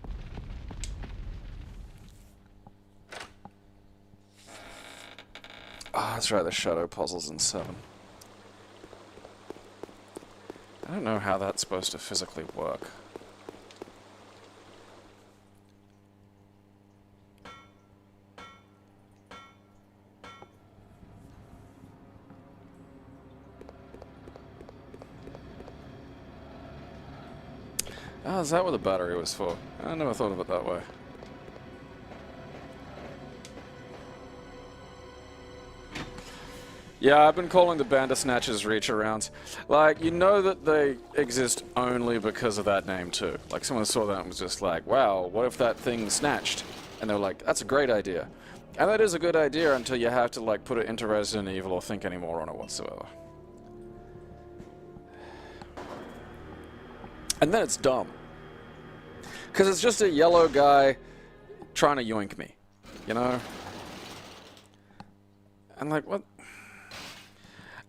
Ah, that's right, the shadow puzzle's in 7. I don't know how that's supposed to physically work. Oh, is that what the battery was for? I never thought of it that way. Yeah, I've been calling the Bandersnatchers reach-arounds. Like, you know that they exist only because of that name, too. Like, someone saw that and was just like, wow, what if that thing snatched? And they were like, that's a great idea. And that is a good idea until you have to, like, put it into Resident Evil or think any more on it whatsoever. And then it's dumb. Because it's just a yellow guy trying to yoink me, you know? And like, what?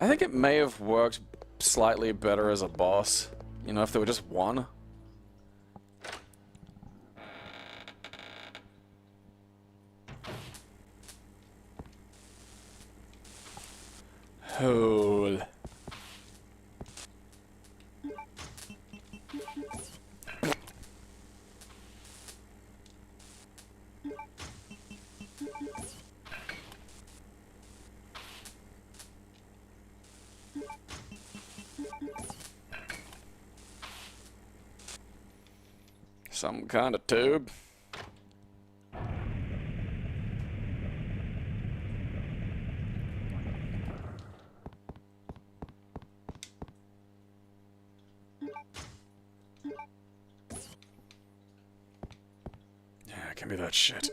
I think it may have worked slightly better as a boss, you know, if there were just one. Hole. Some kind of tube. Yeah, give me that shit.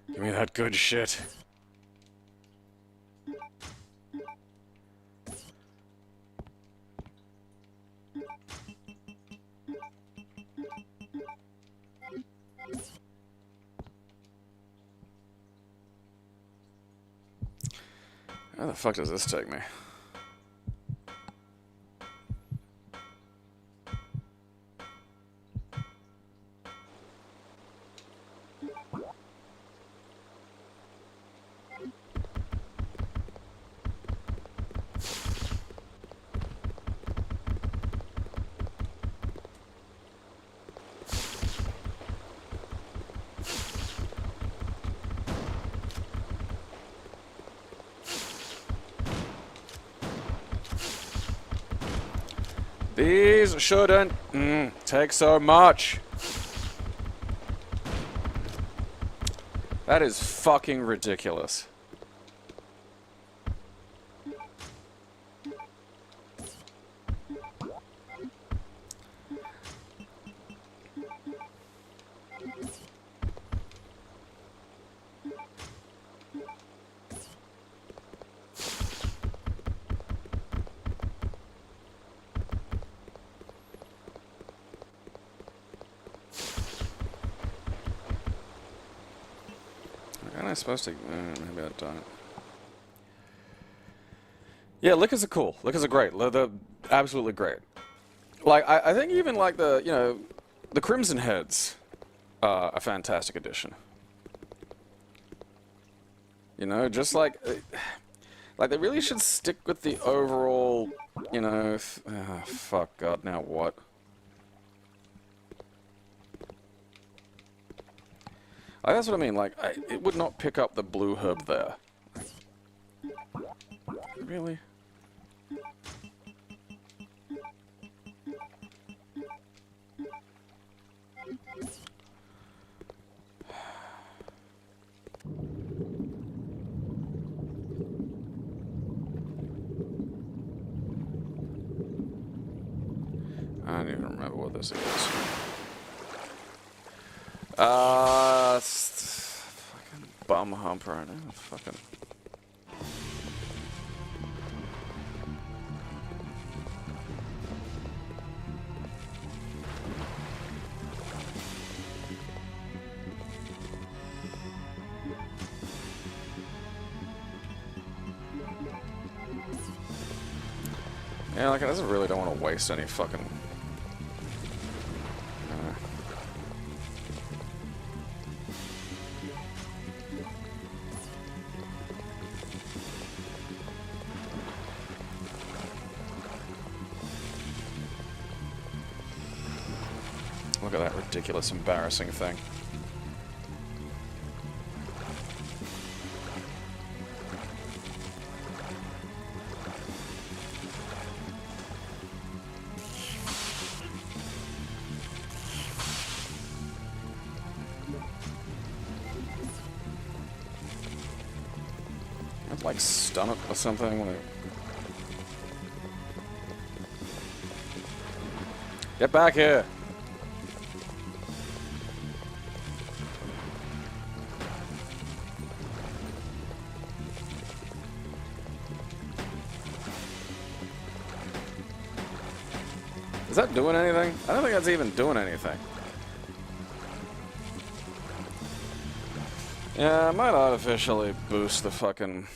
Give me that good shit. How the fuck does this take me? These shouldn't take so much. That is fucking ridiculous. Am I supposed to? Maybe I don't. Yeah, lickers are cool. Lickers are great. They're absolutely great. Like, I think even like the, you know, the Crimson Heads are a fantastic addition. You know, just like they really should stick with the overall, you know, fuck God, now what? That's what I mean, like, it would not pick up the blue herb there. Really? I don't even remember what this is. Fucking bum hump right now. Fucking. Yeah, like I just really don't want to waste any fucking. Look at that ridiculous, embarrassing thing. I'd like stun it or something. Like... Get back here! Is that doing anything? I don't think that's even doing anything. Yeah, I might artificially boost the fucking...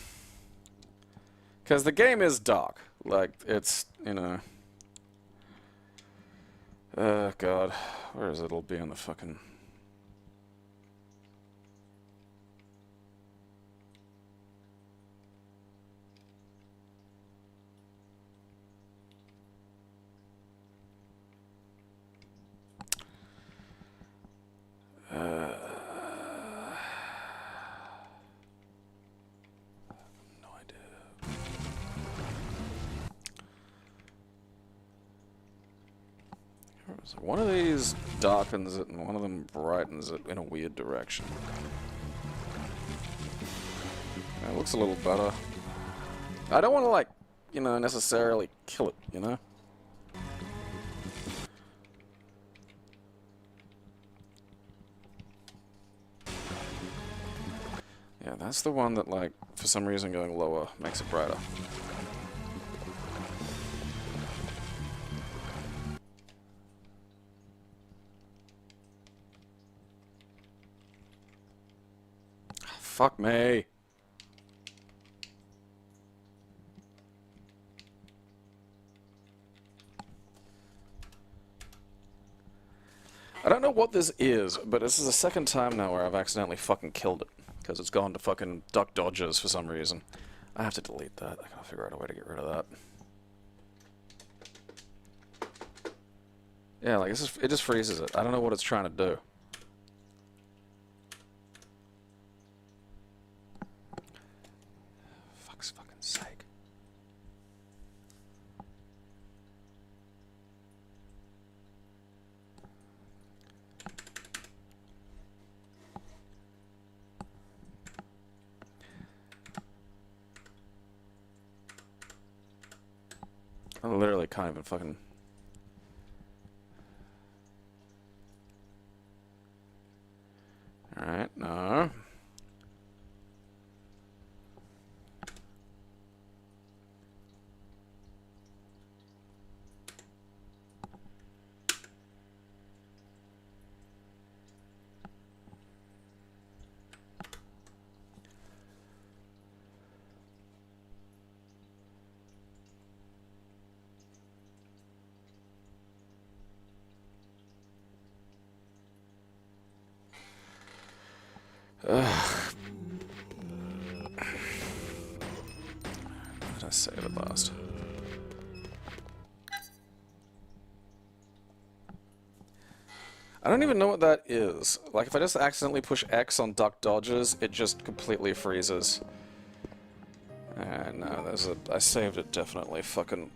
Because the game is dark. Like, it's, you know... Oh, God. Where is it? It'll be on the fucking... No idea. One of these darkens it and one of them brightens it in a weird direction. It looks a little better. I don't want to, like, you know, necessarily kill it, you know? Yeah, that's the one that, like, for some reason going lower makes it brighter. Fuck me. I don't know what this is, but this is the second time now where I've accidentally fucking killed it. Because it's gone to fucking duck dodgers for some reason. I have to delete that. I gotta figure out a way to get rid of that. Yeah, like, it just freezes it. I don't know what it's trying to do. Fuck's fucking sake. I literally can't even fucking... Alright, no. Where did I save it last? I don't even know what that is. Like, if I just accidentally push X on duck dodges, it just completely freezes. No, there's a... I saved it definitely fucking...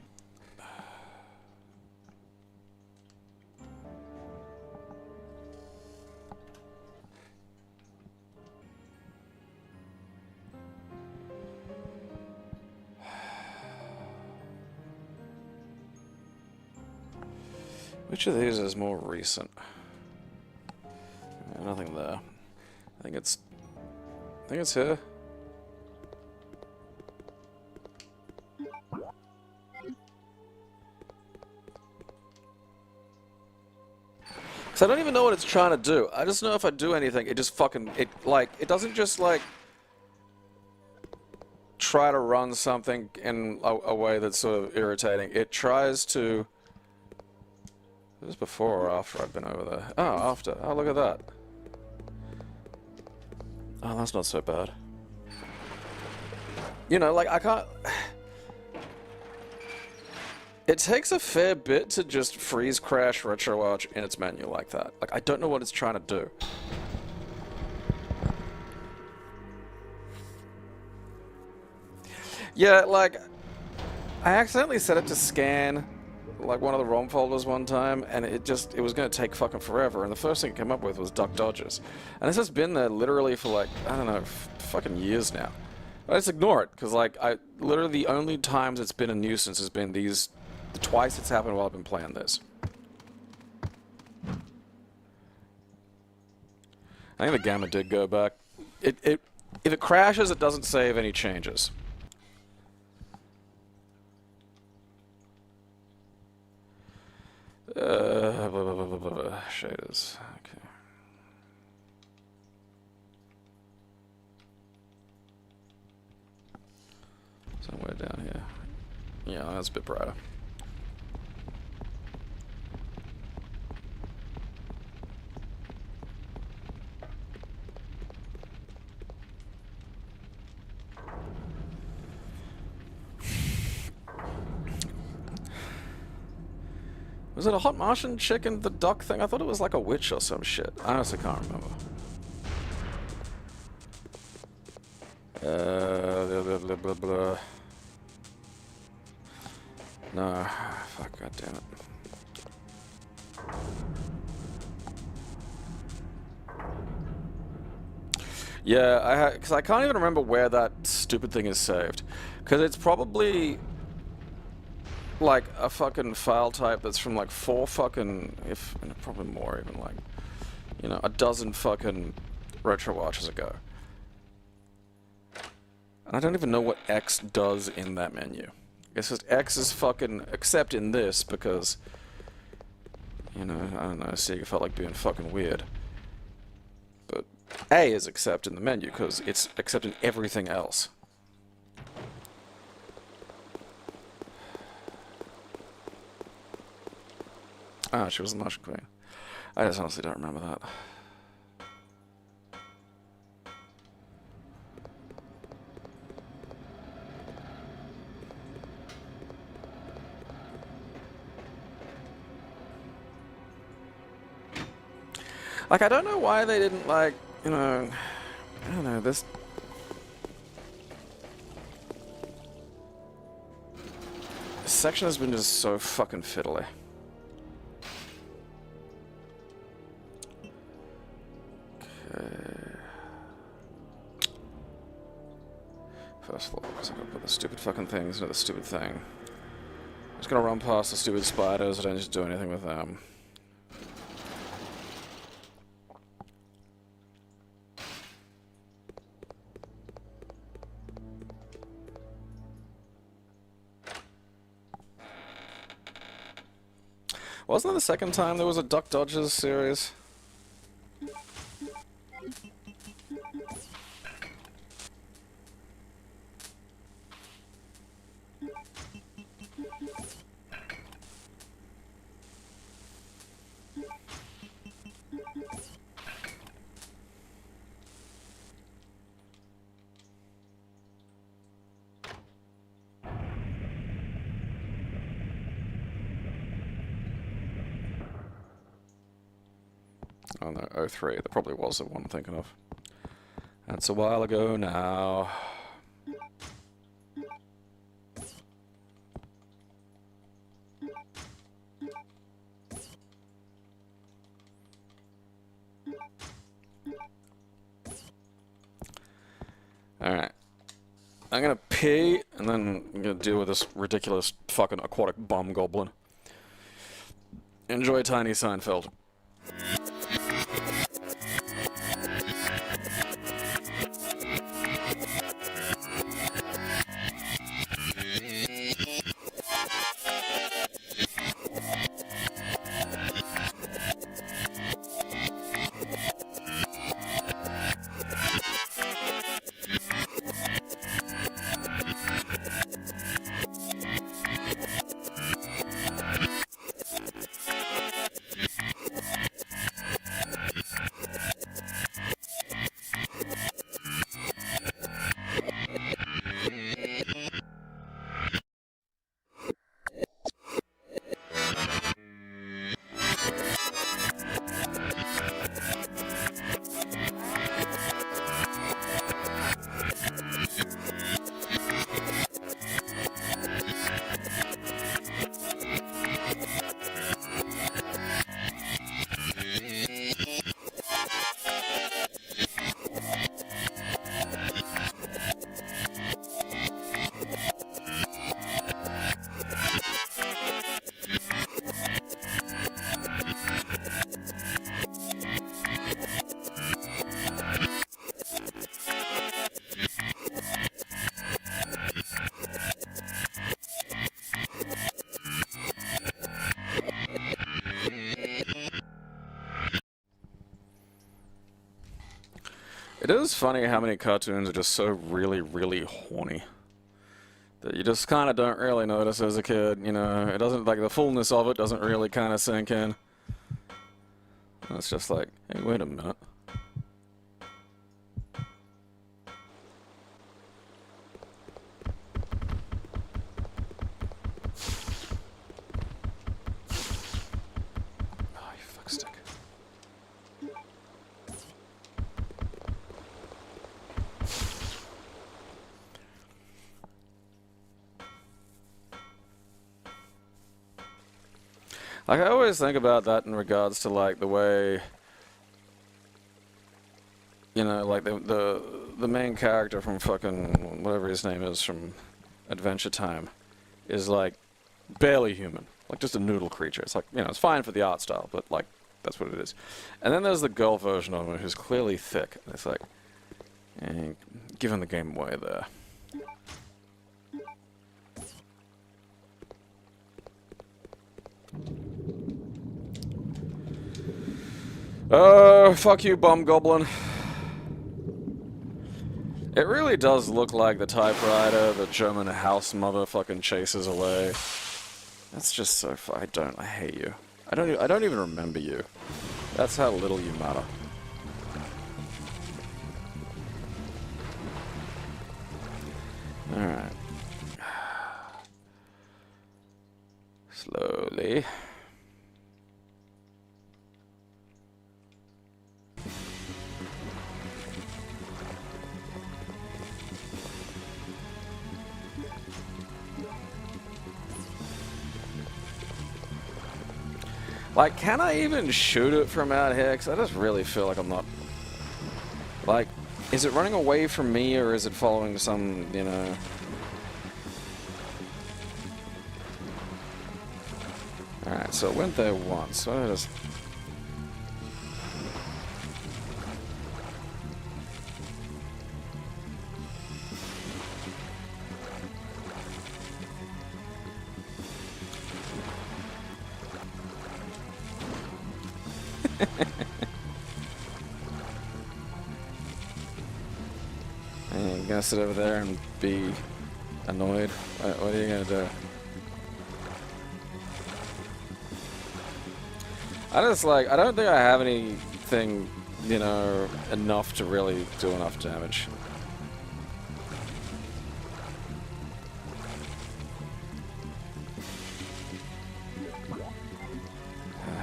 Which of these is more recent? Nothing there. I think it's here. Cause I don't even know what it's trying to do. I just know if I do anything, it just fucking it doesn't just like try to run something in a way that's sort of irritating. It tries to. Is this before or after I've been over there? Oh, after. Oh, look at that. Oh, that's not so bad. You know, like, I can't... It takes a fair bit to just freeze crash Retroarch in its menu like that. Like, I don't know what it's trying to do. Yeah, like, I accidentally set it to scan, like, one of the ROM folders one time, and it was going to take fucking forever, and the first thing it came up with was duck dodges. And this has been there literally for, like, I don't know, fucking years now. I just ignore it, because, like, literally the only times it's been a nuisance has been twice it's happened while I've been playing this. I think the gamma did go back. If it crashes, it doesn't save any changes. Shaders. Okay. Somewhere down here. Yeah, that's a bit brighter. Was it a hot Martian chick in the duck thing? I thought it was like a witch or some shit. I honestly can't remember. Blah, blah, blah, blah. No. Fuck, god damn it. Yeah, because I can't even remember where that stupid thing is saved. Because it's probably like a fucking file type that's from like 4 fucking, probably more even, like, you know, a dozen fucking Retroarches ago. And I don't even know what X does in that menu. I guess just X is fucking accept in this because, you know, I don't know, Sega felt like being fucking weird. But A is accept in the menu because it's accepting everything else. Ah, she was the Martian Queen. I just honestly don't remember that. Like, I don't know why they didn't, like, you know, I don't know, this section has been just so fucking fiddly. First floor, because I'm gonna put the stupid fucking things into the stupid thing. I'm just gonna run past the stupid spiders, I don't just do anything with them. Wasn't that the second time there was a Duck Dodgers series? Oh no, 03. That probably was the one I'm thinking of. That's a while ago now. Alright. I'm gonna pee, and then I'm gonna deal with this ridiculous fucking aquatic bomb goblin. Enjoy Tiny Seinfeld. It is funny how many cartoons are just so really, really horny that you just kind of don't really notice as a kid, you know. It doesn't, like, the fullness of it doesn't really kind of sink in. It's just like, hey, wait a minute. Oh, you fuckstick. Like, I always think about that in regards to, like, the way, you know, like, the main character from fucking, whatever his name is from Adventure Time is, like, barely human. Like, just a noodle creature. It's like, you know, it's fine for the art style, but, like, that's what it is. And then there's the girl version of him who's clearly thick. And it's like, giving the game away there. Oh, fuck you, bum goblin. It really does look like the typewriter the German house mother fucking chases away. That's just so I hate you. I don't even remember you. That's how little you matter. Alright. Slowly. Like, can I even shoot it from out here? Because I just really feel like I'm not... Like, is it running away from me, or is it following some, you know... Alright, so it went there once. So I just... And you're gonna sit over there and be annoyed? What are you gonna do? I just like, I don't think I have anything, you know, enough to really do enough damage.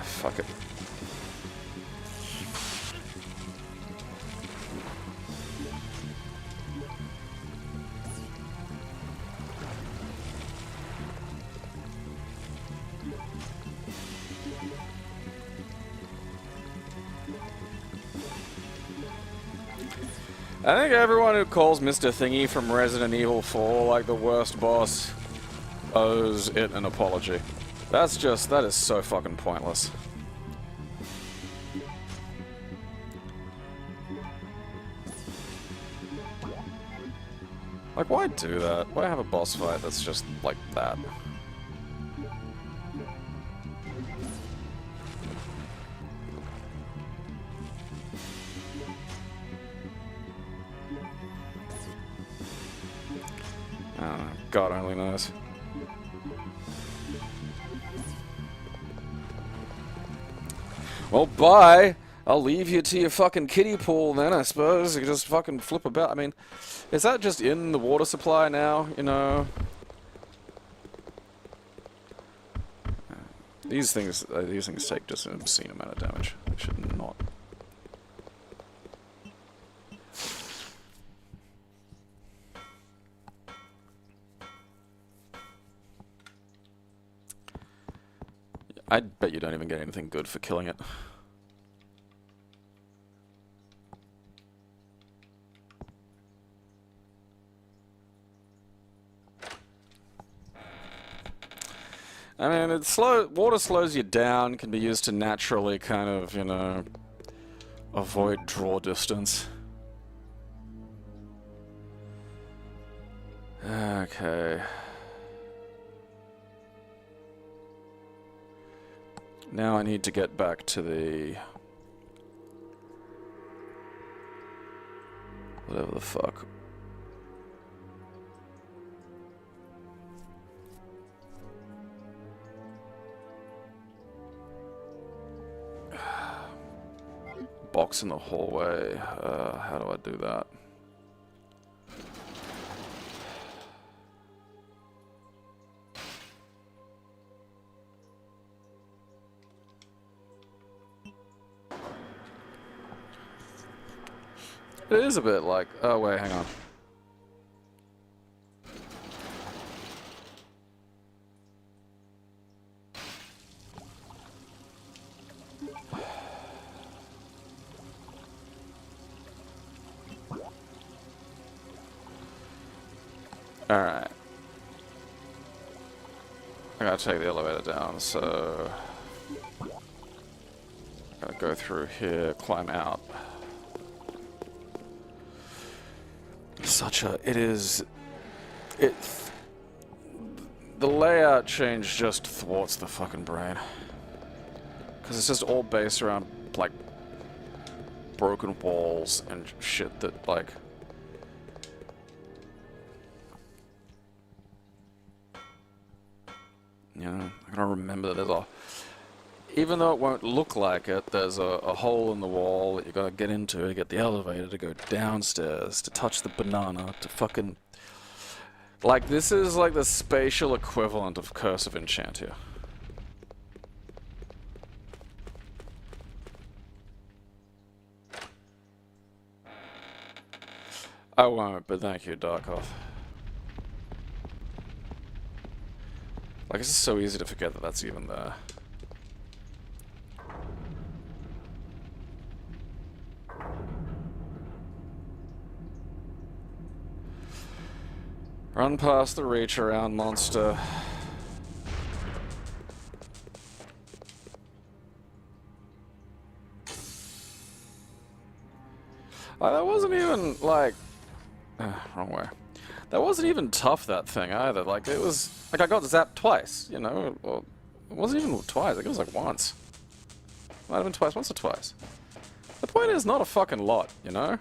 Fuck it. I think everyone who calls Mr. Thingy from Resident Evil 4 like the worst boss owes it an apology. That is so fucking pointless. Like, why do that? Why have a boss fight that's just like that? God only knows. Well, bye! I'll leave you to your fucking kiddie pool then, I suppose. You can just fucking flip about. I mean, is that just in the water supply now, you know? These things take just an obscene amount of damage. They should not. I bet you don't even get anything good for killing it. I mean, water slows you down, can be used to naturally kind of, you know, avoid draw distance. Okay. Now I need to get back to the... Whatever the fuck. Box in the hallway. How do I do that? It is a bit like... Oh, wait, hang on. Alright. I gotta take the elevator down, so... Gotta go through here, climb out. Such a... It is... It... The layout change just thwarts the fucking brain. Because it's just all based around, like, broken walls and shit that, like... You know, I gotta remember that there's a... Even though it won't look like it, there's a hole in the wall that you gotta get into to get the elevator to go downstairs, to touch the banana, to fucking... Like, this is like the spatial equivalent of Curse of Enchantia. I won't, but thank you, Darkoth. Like, it's just so easy to forget that that's even there. Run past the reach around monster. That wasn't even, like... wrong way. That wasn't even tough, that thing, either. Like, it was... Like, I got zapped twice, you know? Well, it wasn't even twice. I think it was, like, once. Might have been twice, once or twice. The point is, not a fucking lot, you know?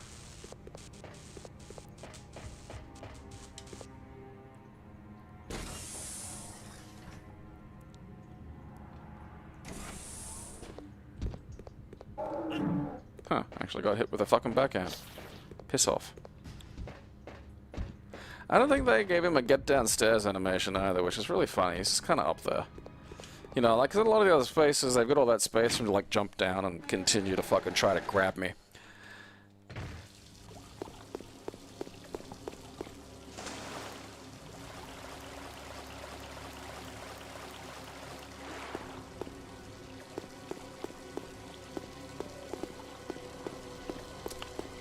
Huh, actually got hit with a fucking backhand. Piss off. I don't think they gave him a get downstairs animation either, which is really funny. He's just kind of up there. You know, like, 'cause in a lot of the other spaces, they've got all that space for him to, like, jump down and continue to fucking try to grab me.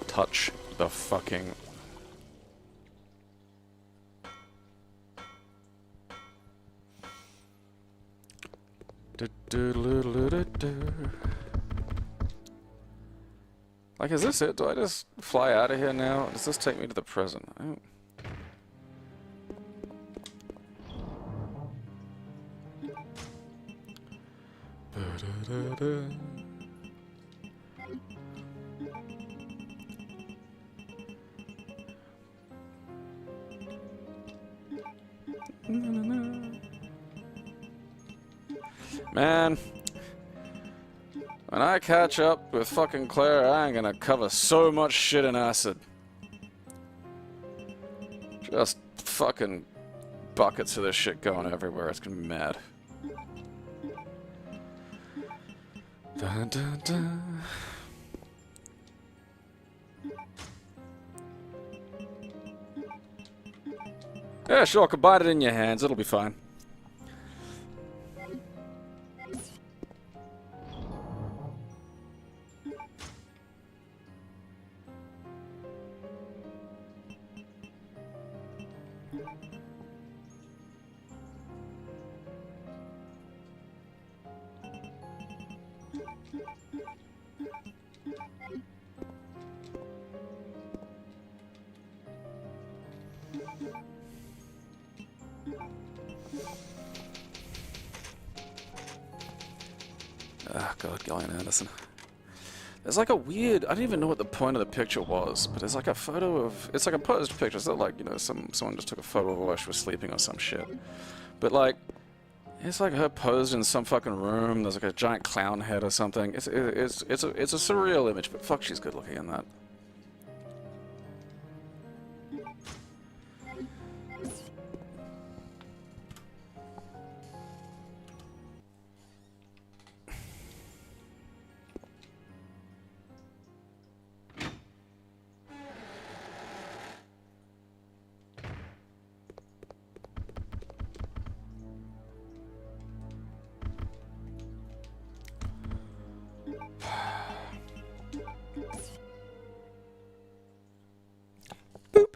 Touch the fucking... Like, is this it? Do I just fly out of here now? Does this take me to the present? Oh. Man, when I catch up with fucking Claire, I ain't gonna cover so much shit in acid. Just fucking buckets of this shit going everywhere. It's gonna be mad. Dun, dun, dun. Yeah, sure, combine it in your hands. It'll be fine. Oh, God, Gillian Anderson. There's like a weird, I don't even know what the point of the picture was, but there's like a photo of, it's like a posed picture. It's not like, you know, someone just took a photo of her while she was sleeping or some shit. But like, it's like her posed in some fucking room. There's like a giant clown head or something. It's a surreal image, but fuck, she's good looking in that. Boop.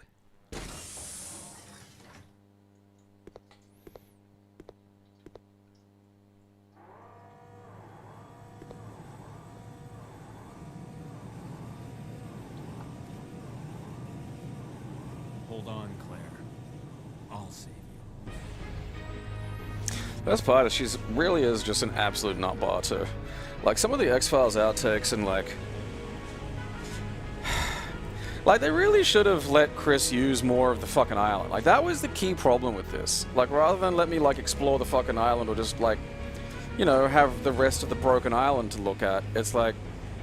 Hold on, Claire. I'll save you. Best part is she's really is just an absolute nutbar too. Like some of the X-Files outtakes and like they really should have let Chris use more of the fucking island. Like that was the key problem with this. Like rather than let me like explore the fucking island or just like, you know, have the rest of the broken island to look at, it's like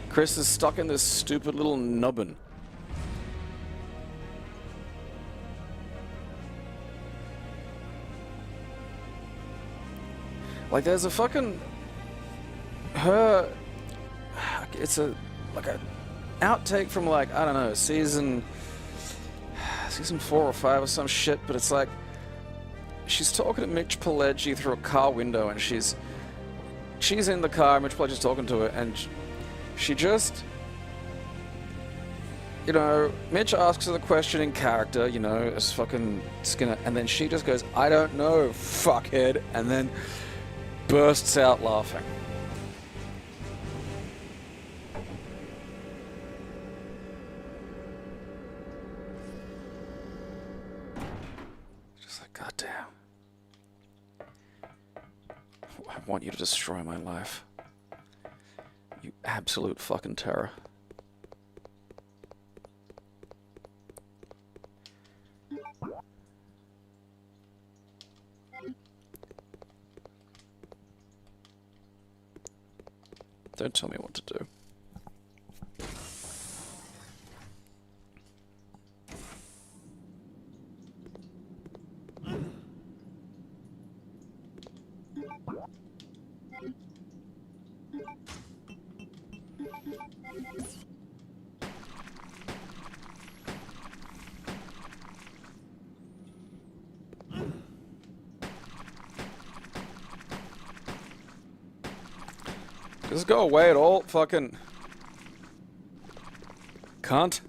Chris is stuck in this stupid little nubbin. Like there's a fucking it's a like a outtake from like, I don't know, season 4 or 5 or some shit, but it's like she's talking to Mitch Pileggi through a car window, and she's in the car, Mitch Pileggi's talking to her, and she just, you know, Mitch asks her the question in character, you know, as fucking Skinner, and then she just goes, "I don't know, fuckhead," and then bursts out laughing. Just like, goddamn. I want you to destroy my life. You absolute fucking terror. Don't tell me what to do. Does this go away at all? Fucking cunt.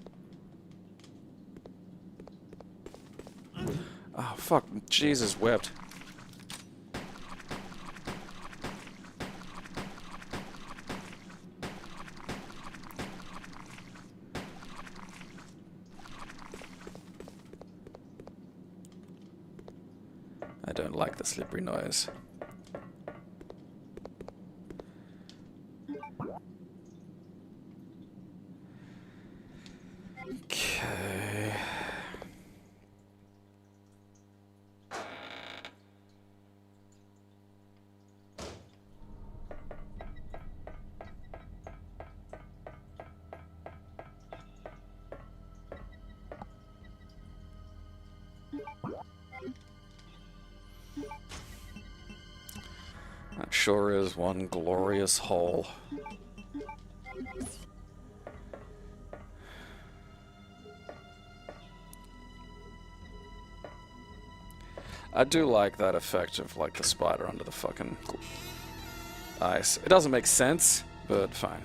Oh, fuck. Jesus wept. I don't like the slippery noise. Okay. That sure is one glorious hole. I do like that effect of like the spider under the fucking ice. It doesn't make sense, but fine.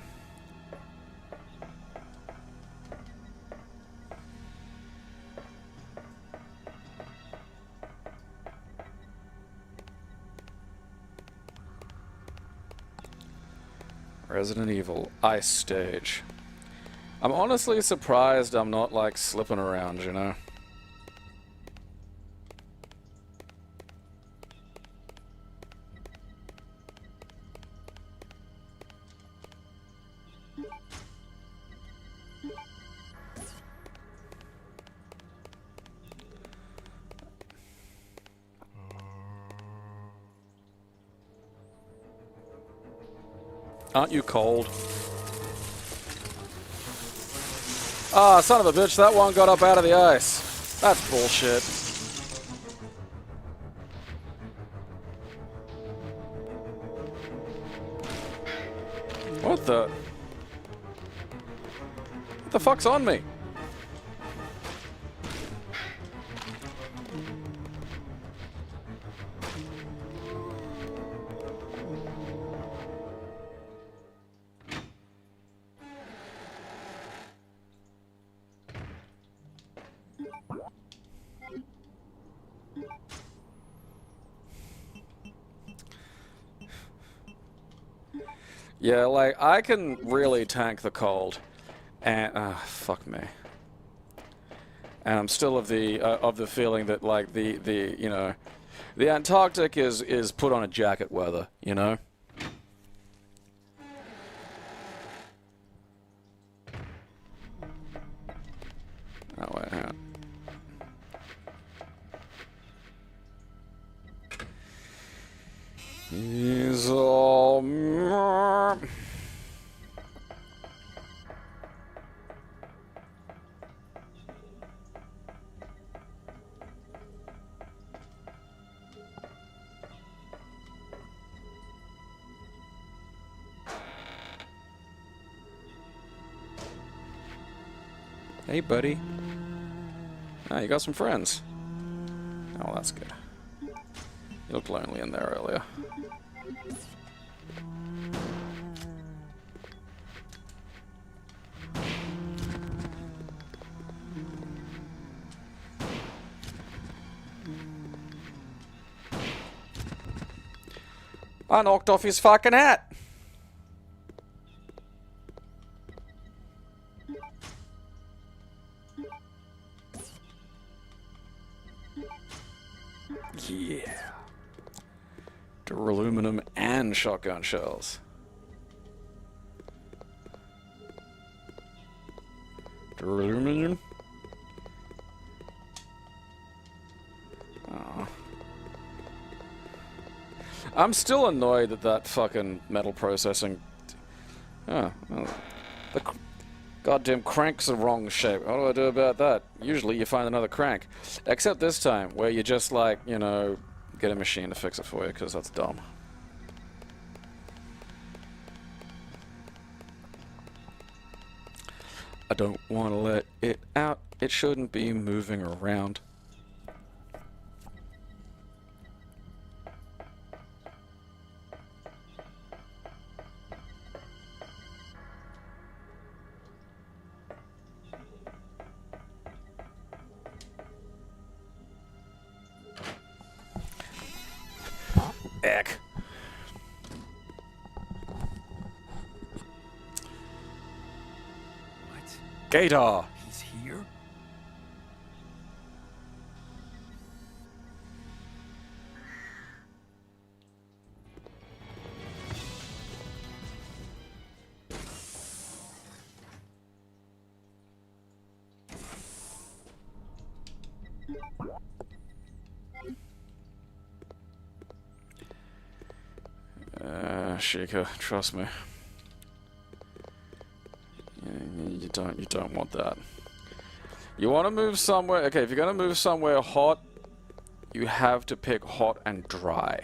Resident Evil Ice Stage. I'm honestly surprised I'm not like slipping around, you know? Aren't you cold? Ah, son of a bitch, that one got up out of the ice. That's bullshit. What the fuck's on me? Yeah, like, I can really tank the cold. And, fuck me. And I'm still of the feeling that, like, you know, the Antarctic is put on a jacket weather, you know? Oh, wait, hang on. He's all... Hey, buddy. Ah, you got some friends. Oh, that's good. You looked lonely in there earlier. I knocked off his fucking hat! Yeah. Duraluminum and shotgun shells. Duraluminum? Oh. I'm still annoyed that that fucking metal processing... Oh, well, the goddamn crank's the wrong shape. What do I do about that? Usually you find another crank. Except this time, where you just, like, you know, get a machine to fix it for you, because that's dumb. I don't want to let it out. It shouldn't be moving around. Eck. What? Gator! He's here? Sheikah, trust me. You don't want that. You want to move somewhere... Okay, if you're going to move somewhere hot, you have to pick hot and dry.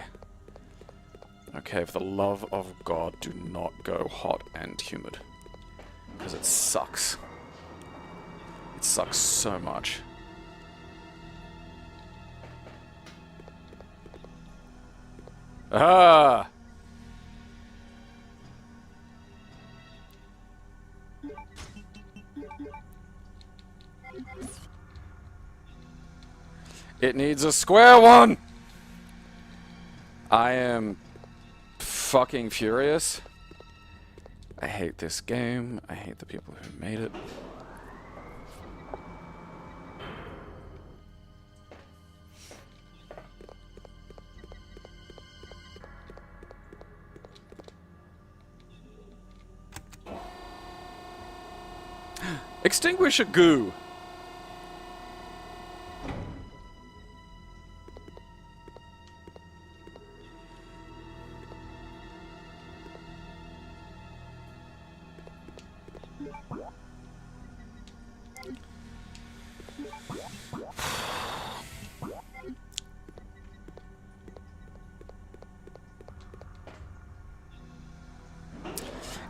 Okay, for the love of God, do not go hot and humid. Because it sucks. It sucks so much. Ah! It needs a square one! I am fucking furious. I hate this game. I hate the people who made it. Extinguish a goo!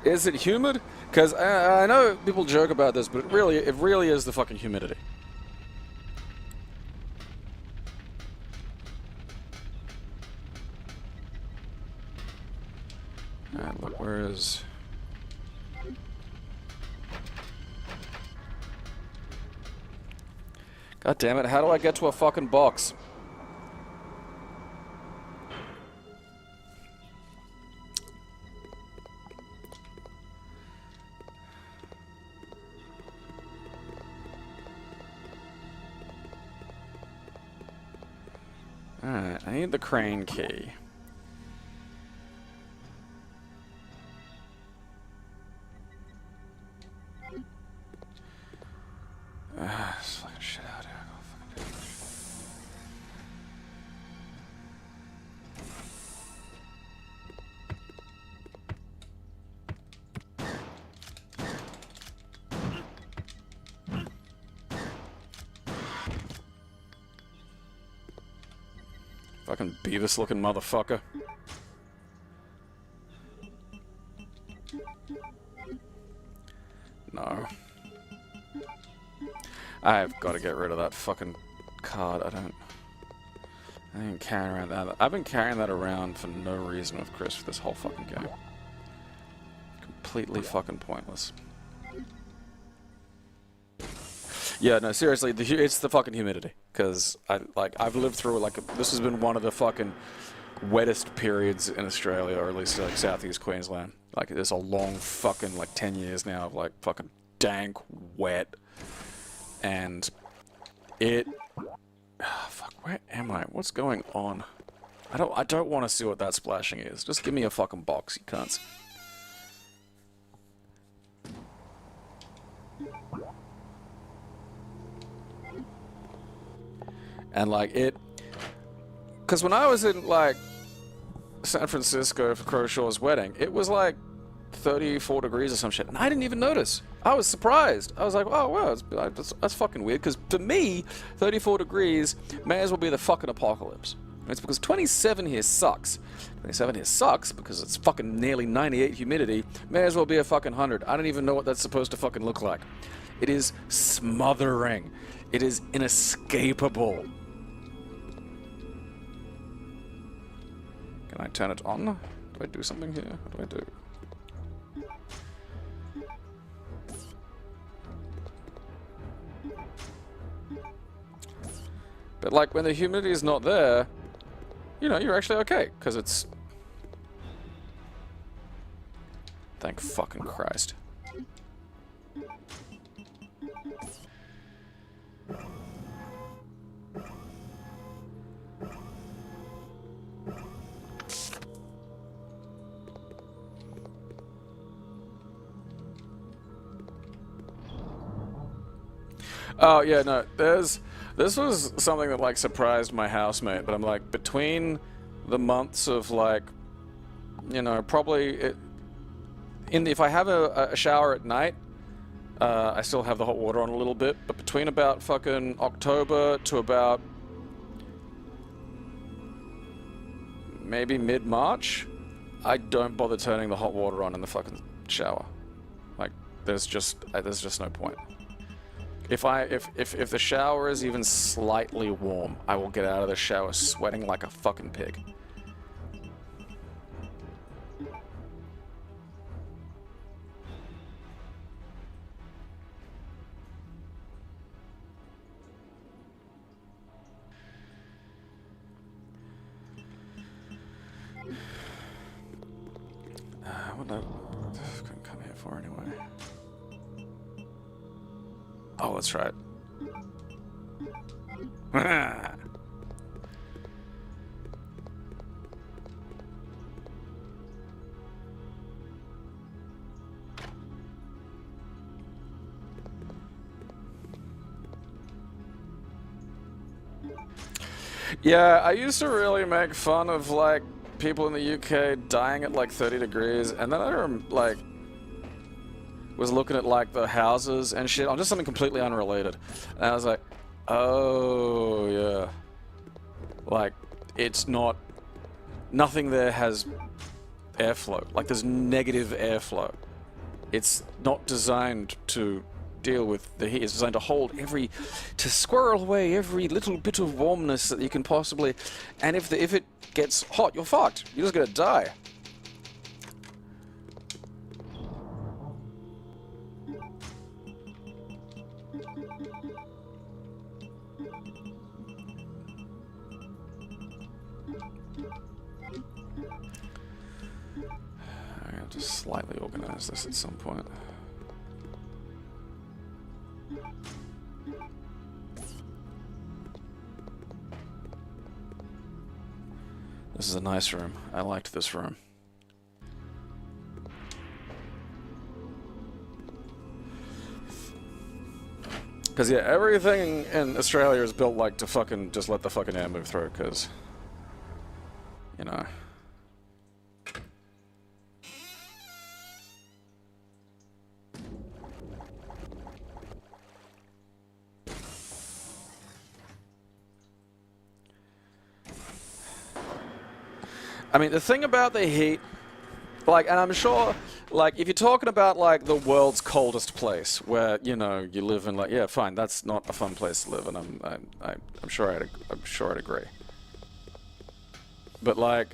Is it humid? Because I know people joke about this, but it really is the fucking humidity. Alright, look, where is... God damn it, how do I get to a fucking box? Alright, I need the crane key. This fucking shit out here. I gotta fucking Beavis looking motherfucker. No. I've got to get rid of that fucking card. I ain't carrying around that. I've been carrying that around for no reason with Chris for this whole fucking game. Completely fucking pointless. Yeah, no, seriously, it's the fucking humidity. Because I've lived through this has been one of the fucking wettest periods in Australia, or at least like southeast Queensland. Like there's a long fucking 10 years now of like fucking dank, wet. And it... fuck, where am I? What's going on? I don't want to see what that splashing is. Just give me a fucking box, you cunts. And it... Because when I was in San Francisco for Crowshaw's wedding, it was 34 degrees or some shit, and I didn't even notice. I was surprised. I was like, oh, wow, that's fucking weird, because to me, 34 degrees may as well be the fucking apocalypse. And it's because 27 here sucks. 27 here sucks because it's fucking nearly 98 humidity. May as well be a fucking 100. I don't even know what that's supposed to fucking look like. It is smothering. It is inescapable. Can I turn it on? Do I do something here? What do I do? But when the humidity is not there, you know, you're actually okay, because it's... Thank fucking Christ. Oh, yeah, no, this was something that, surprised my housemate, but I'm between the months of, you know, probably... if I have a shower at night, I still have the hot water on a little bit, but between about fucking October to about... maybe mid-March, I don't bother turning the hot water on in the fucking shower. There's just no point. If the shower is even slightly warm, I will get out of the shower sweating like a fucking pig. What did I come here for anyway? Oh, that's right. Yeah, I used to really make fun of people in the UK dying at 30 degrees, and then was looking at like the houses and shit on just something completely unrelated, and I was like, oh yeah, like it's not, nothing there has airflow. Like there's negative airflow. It's not designed to deal with the heat. It's designed to hold to squirrel away every little bit of warmness that you can possibly. And if it gets hot, you're fucked. You're just gonna die. I have to slightly organize this at some point. This is a nice room. I liked this room. Because, yeah, everything in Australia is built like to fucking just let the fucking air move through, because, you know. I mean, the thing about the heat, like, and I'm sure, like, if you're talking about, like, the world's coldest place, where, you know, you live in, like, yeah, fine, that's not a fun place to live, and I'm sure I'd agree. But, like,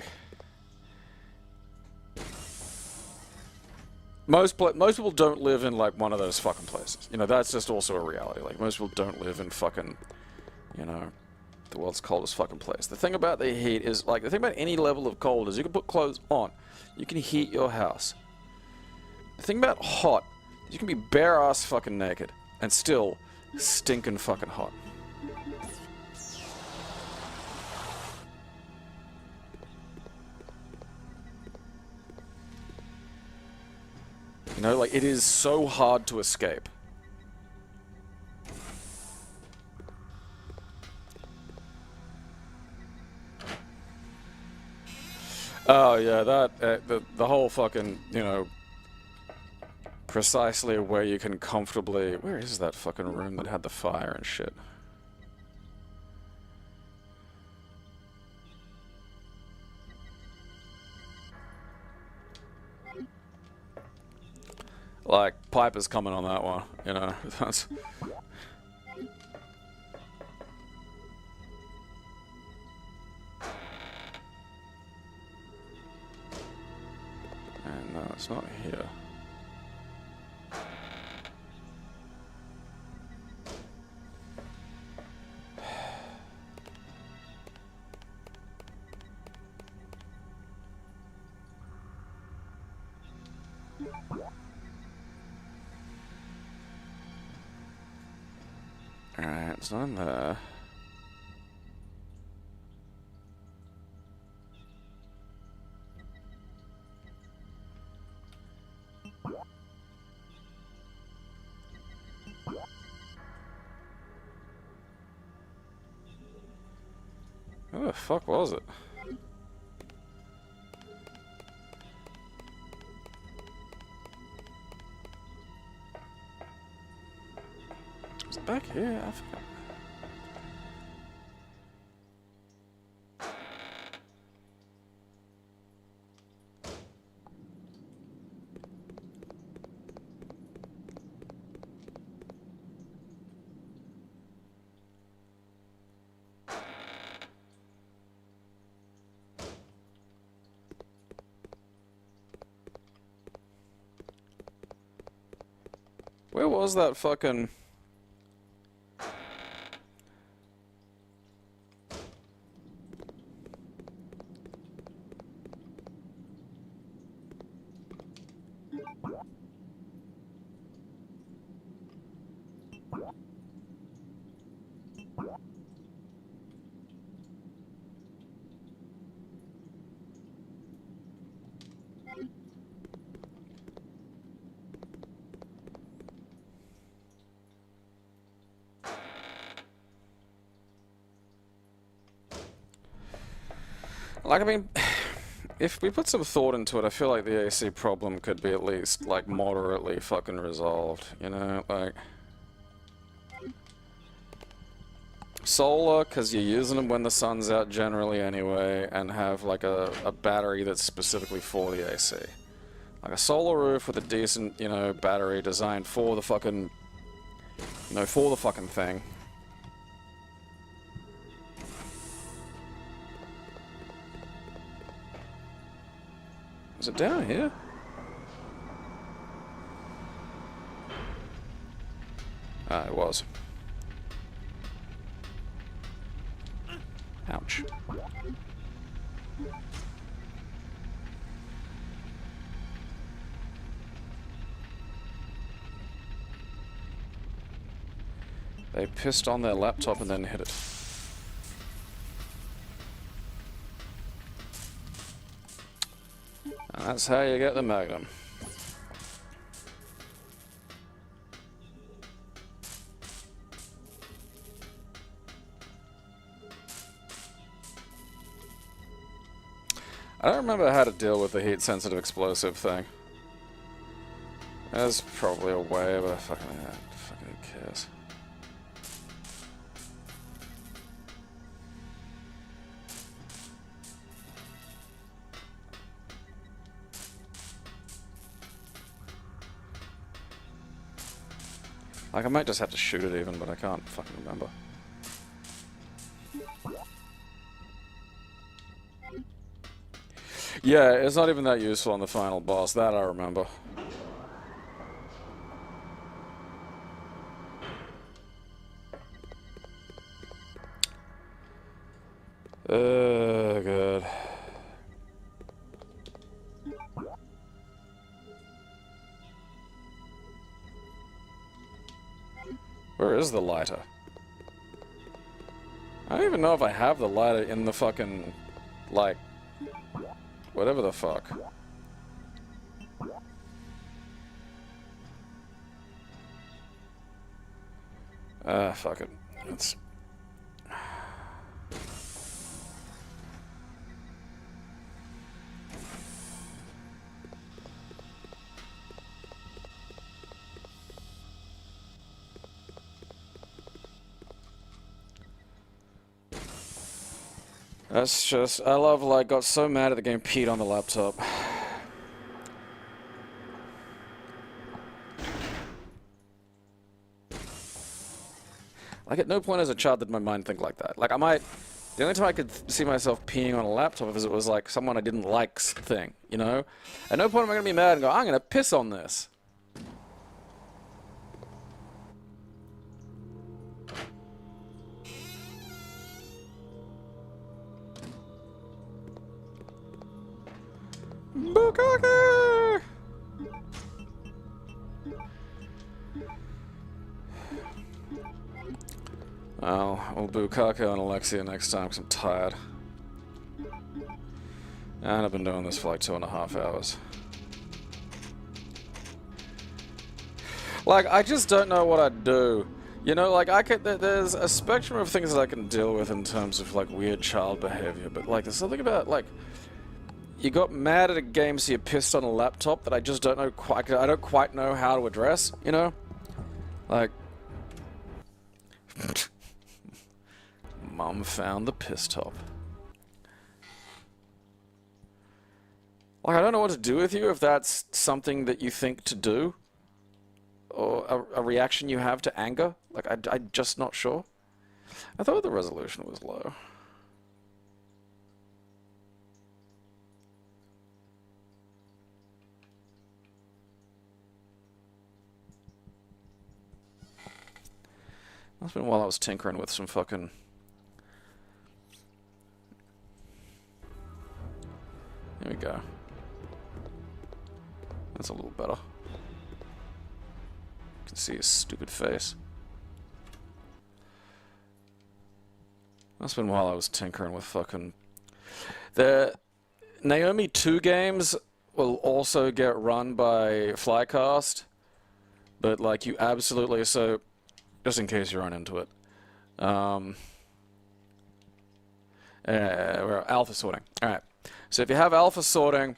most people don't live in, like, one of those fucking places. You know, that's just also a reality. Like, most people don't live in fucking, you know, the world's coldest fucking place. The thing about the heat is, like, the thing about any level of cold is you can put clothes on. You can heat your house. The thing about hot is you can be bare ass fucking naked and still stinking fucking hot. You know, like, it is so hard to escape. Oh yeah, that the whole fucking, you know, precisely where you can comfortably. Where is that fucking room that had the fire and shit? Like, Piper's coming on that one, you know. That's. And no, it's not here. Alright, it's not in there. Who the fuck was it? Was it back here? I forgot. Where was that fucking... Like, I mean, if we put some thought into it, I feel like the AC problem could be at least, like, moderately fucking resolved, you know? Like... Solar, because you're using them when the sun's out generally anyway, and have, like, a battery that's specifically for the AC. Like a solar roof with a decent, you know, battery designed for the fucking... You know, for the fucking thing. Is it down here? Ah, it was. Ouch. They pissed on their laptop and then hit it. And that's how you get the Magnum. I don't remember how to deal with the heat-sensitive explosive thing. There's probably a way, but fucking who cares? Like, I might just have to shoot it even, but I can't fucking remember. Yeah, it's not even that useful on the final boss, that I remember. Good. Where is the lighter? I don't even know if I have the lighter in the fucking, like, whatever the fuck. Fuck it. It's... That's just... I love, like, got so mad at the game peed on the laptop. Like, at no point as a child did my mind think like that. Like, I might... The only time I could see myself peeing on a laptop is it was, like, someone I didn't like's thing, you know? At no point am I gonna be mad and go, I'm gonna piss on this. Bukake! I'll bukake on Alexia next time because I'm tired. And I've been doing this for like 2.5 hours. Like, I just don't know what I'd do. You know, like, there's a spectrum of things that I can deal with in terms of, like, weird child behavior, but, like, there's something about, like, you got mad at a game so you pissed on a laptop that I just don't know quite, I don't quite know how to address, you know? Like... Mum found the piss top. Like, I don't know what to do with you if that's something that you think to do. Or a reaction you have to anger. Like, I'm just not sure. I thought the resolution was low. That's been while I was tinkering with some fucking... There we go. That's a little better. You can see his stupid face. That's been while I was tinkering with fucking... The Naomi 2 games will also get run by Flycast, but like you absolutely... So, just in case you run into it. We're alpha sorting. Alright. So if you have alpha sorting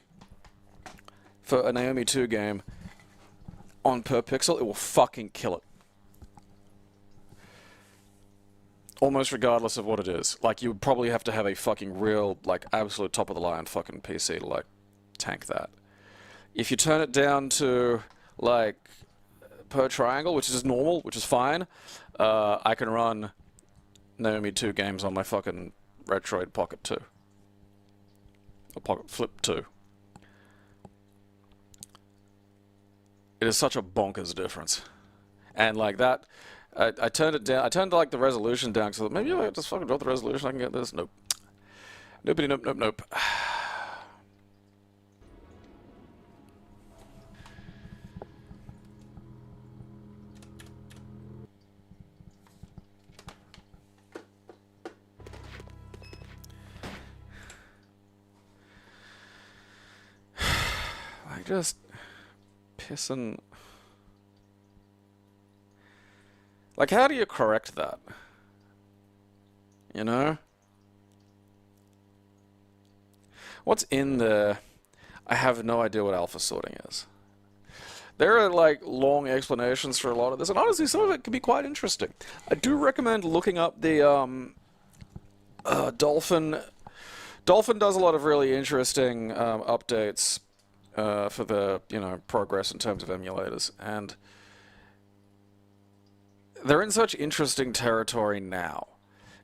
for a Naomi 2 game on per pixel, it will fucking kill it. Almost regardless of what it is. Like, you would probably have to have a fucking real, like, absolute top-of-the-line fucking PC to, like, tank that. If you turn it down to, like, per triangle, which is normal, which is fine, I can run Naomi 2 games on my fucking Retroid Pocket 2. Or Pocket Flip 2. It is such a bonkers difference. And, like, that... I turned it down. I turned like the resolution down so that maybe I just fucking drop the resolution. I can get this. Nope. Nobody. Nope. Nope. Nope. Like just pissing. Like, how do you correct that? You know? What's in there? I have no idea what alpha sorting is. There are, like, long explanations for a lot of this, and honestly, some of it can be quite interesting. I do recommend looking up the, Dolphin. Dolphin does a lot of really interesting, updates, for the, you know, progress in terms of emulators, and... they're in such interesting territory now,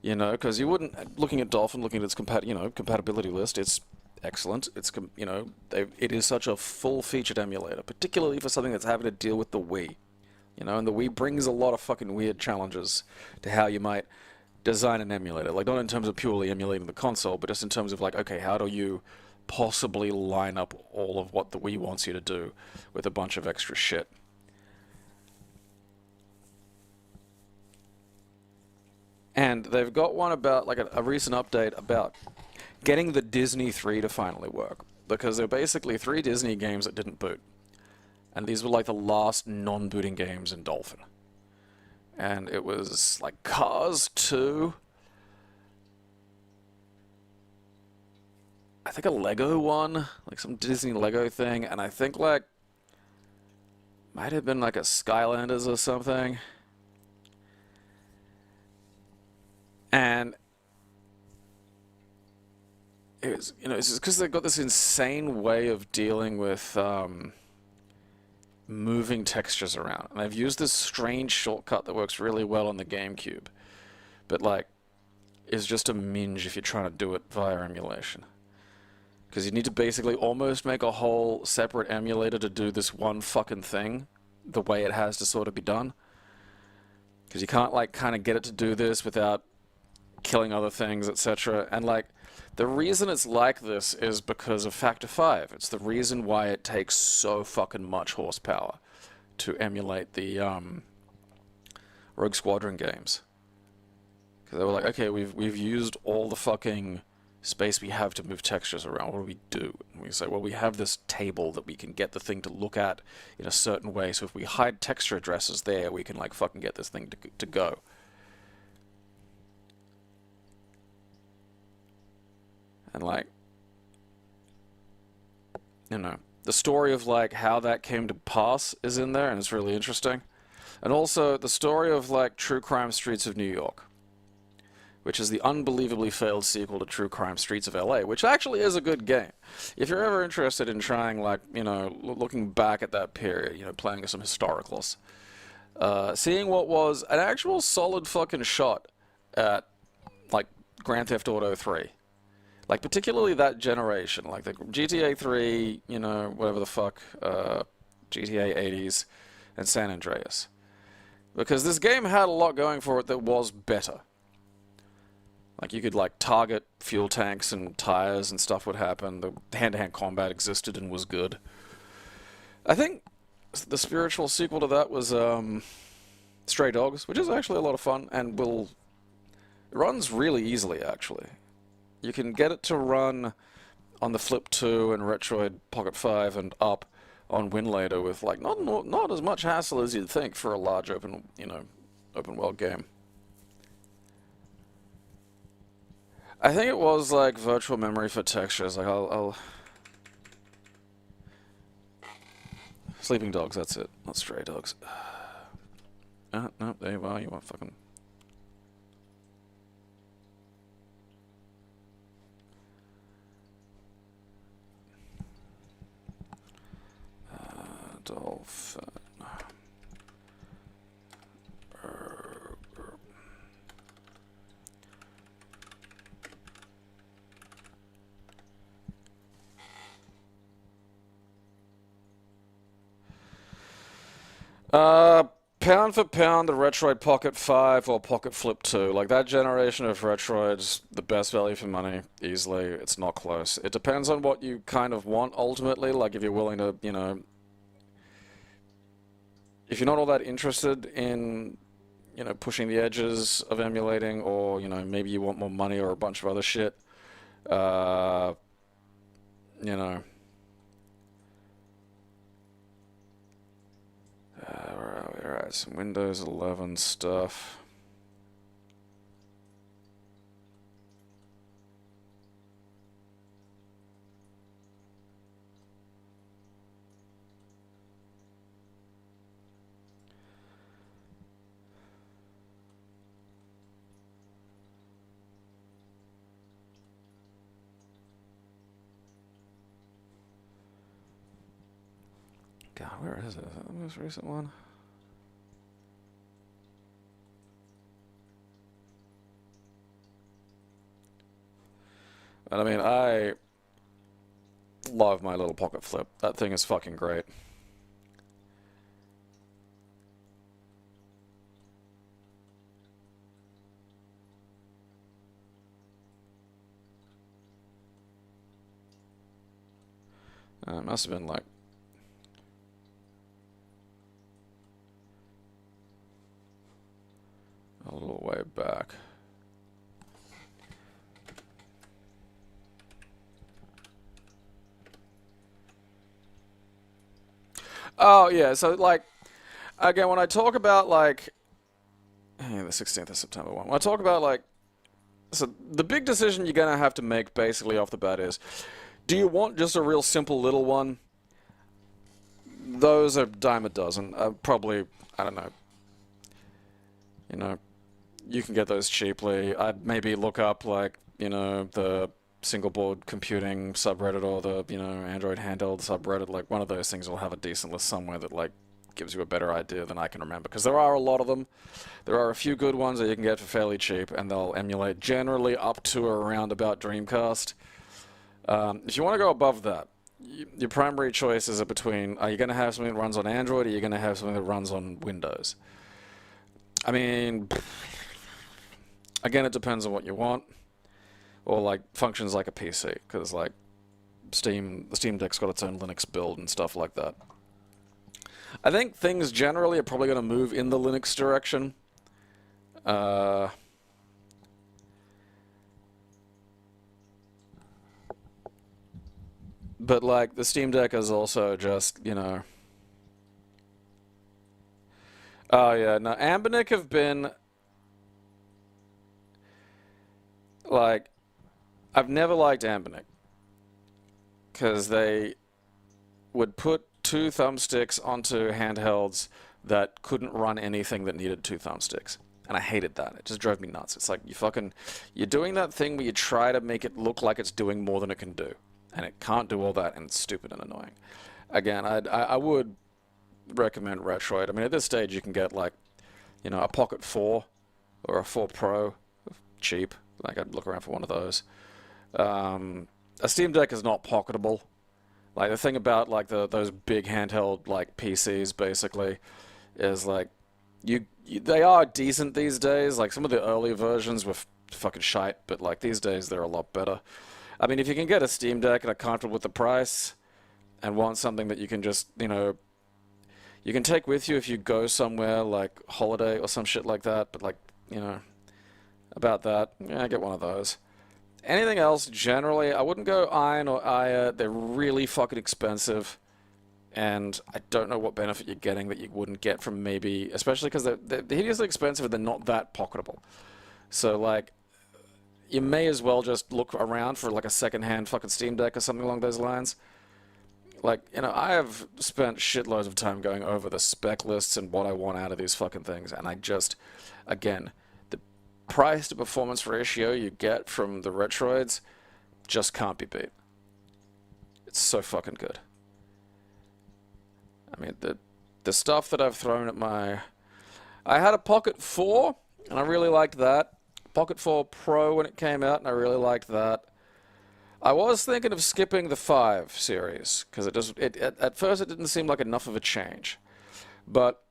you know, because you wouldn't, looking at Dolphin, looking at its compatibility list, it's excellent. It's, you know, it is such a full-featured emulator, particularly for something that's having to deal with the Wii, you know, and the Wii brings a lot of fucking weird challenges to how you might design an emulator, like not in terms of purely emulating the console, but just in terms of like, okay, how do you possibly line up all of what the Wii wants you to do with a bunch of extra shit. And they've got one about, like, a recent update about getting the Disney 3 to finally work. Because there were basically 3 Disney games that didn't boot. And these were, like, the last non-booting games in Dolphin. And it was, like, Cars 2. I think a Lego one. Like, some Disney Lego thing. And I think, like, might have been, like, a Skylanders or something. And it was, you know, it's just because they've got this insane way of dealing with moving textures around. And they've used this strange shortcut that works really well on the GameCube. But, like, is just a minge if you're trying to do it via emulation. Because you need to basically almost make a whole separate emulator to do this one fucking thing the way it has to sort of be done. Because you can't, like, kind of get it to do this without killing other things, etc. And, like, the reason it's like this is because of Factor 5. It's the reason why it takes so fucking much horsepower to emulate the Rogue Squadron games. Because they were like, okay, we've used all the fucking space we have to move textures around. What do we do? And we say, well, we have this table that we can get the thing to look at in a certain way. So if we hide texture addresses there, we can, like, fucking get this thing to go. And, like, you know, the story of, like, how that came to pass is in there, and it's really interesting. And also, the story of, like, True Crime Streets of New York, which is the unbelievably failed sequel to True Crime Streets of LA, which actually is a good game. If you're ever interested in trying, like, you know, looking back at that period, you know, playing some historicals, seeing what was an actual solid fucking shot at, like, Grand Theft Auto 3. Like, particularly that generation, like the GTA 3, you know, whatever the fuck, GTA 80s, and San Andreas. Because this game had a lot going for it that was better. Like, you could, like, target fuel tanks and tires and stuff would happen. The hand-to-hand combat existed and was good. I think the spiritual sequel to that was Stray Dogs, which is actually a lot of fun and it runs really easily, actually. You can get it to run on the Flip 2 and Retroid Pocket 5 and up on Winlator with, like, not as much hassle as you'd think for a large open world game. I think it was like virtual memory for textures. Like I'll sleeping dogs. That's it. Not stray dogs. No, there you are. You want fucking. Dolphin. Pound for pound, the Retroid Pocket 5 or Pocket Flip 2. Like, that generation of Retroids, the best value for money, easily. It's not close. It depends on what you kind of want, ultimately. Like, if you're willing to, you know... If you're not all that interested in, you know, pushing the edges of emulating, or, you know, maybe you want more money or a bunch of other shit, you know... Where are we? Alright, some Windows 11 stuff. God, where is it? Is that the most recent one? And I mean, I love my little pocket flip. That thing is fucking great. It must have been like a little way back. Oh, yeah, so, like, again, when I talk about, like, the 16th of September one, when I talk about, like, so the big decision you're going to have to make, basically, off the bat is, do you want just a real simple little one? Those are dime a dozen. Probably, I don't know, you know, you can get those cheaply. I'd maybe look up, like, you know, the single board computing subreddit or the, you know, Android handheld subreddit. Like, one of those things will have a decent list somewhere that, like, gives you a better idea than I can remember. Because there are a lot of them. There are a few good ones that you can get for fairly cheap, and they'll emulate generally up to around about Dreamcast. If you want to go above that, your primary choices are between, are you going to have something that runs on Android, or are you going to have something that runs on Windows? I mean, again, it depends on what you want. Or, like, functions like a PC, because, like, the Steam Deck's got its own Linux build and stuff like that. I think things generally are probably going to move in the Linux direction. But, like, the Steam Deck is also just, you know... Oh, yeah, no, Ambernic have been... Like... I've never liked Ambernic, because they would put two thumbsticks onto handhelds that couldn't run anything that needed two thumbsticks. And I hated that. It just drove me nuts. It's like, you're doing that thing where you try to make it look like it's doing more than it can do. And it can't do all that, and it's stupid and annoying. Again, I would recommend Retroid. I mean, at this stage, you can get, like, you know, a Pocket 4 or a 4 Pro, cheap. Like, I'd look around for one of those. A Steam Deck is not pocketable. Like, the thing about, like, those big handheld, like, PCs, basically, is, like, they are decent these days. Like, some of the early versions were fucking shite, but, like, these days they're a lot better. I mean, if you can get a Steam Deck and are comfortable with the price and want something that you can just, you know, you can take with you if you go somewhere, like, holiday or some shit like that, but, like, you know, about that, yeah, get one of those. Anything else, generally, I wouldn't go Iron or Aya. They're really fucking expensive, and I don't know what benefit you're getting that you wouldn't get from maybe, especially because they're hideously expensive and they're not that pocketable. So, like, you may as well just look around for like a second-hand fucking Steam Deck or something along those lines. Like, you know, I have spent shitloads of time going over the spec lists and what I want out of these fucking things, and I just, again, the price to performance ratio you get from the Retroids just can't be beat. It's so fucking good. I mean, the stuff that I've thrown at my... I had a Pocket 4, and I really liked that. Pocket 4 Pro when it came out, and I really liked that. I was thinking of skipping the 5 series, because at first it didn't seem like enough of a change. But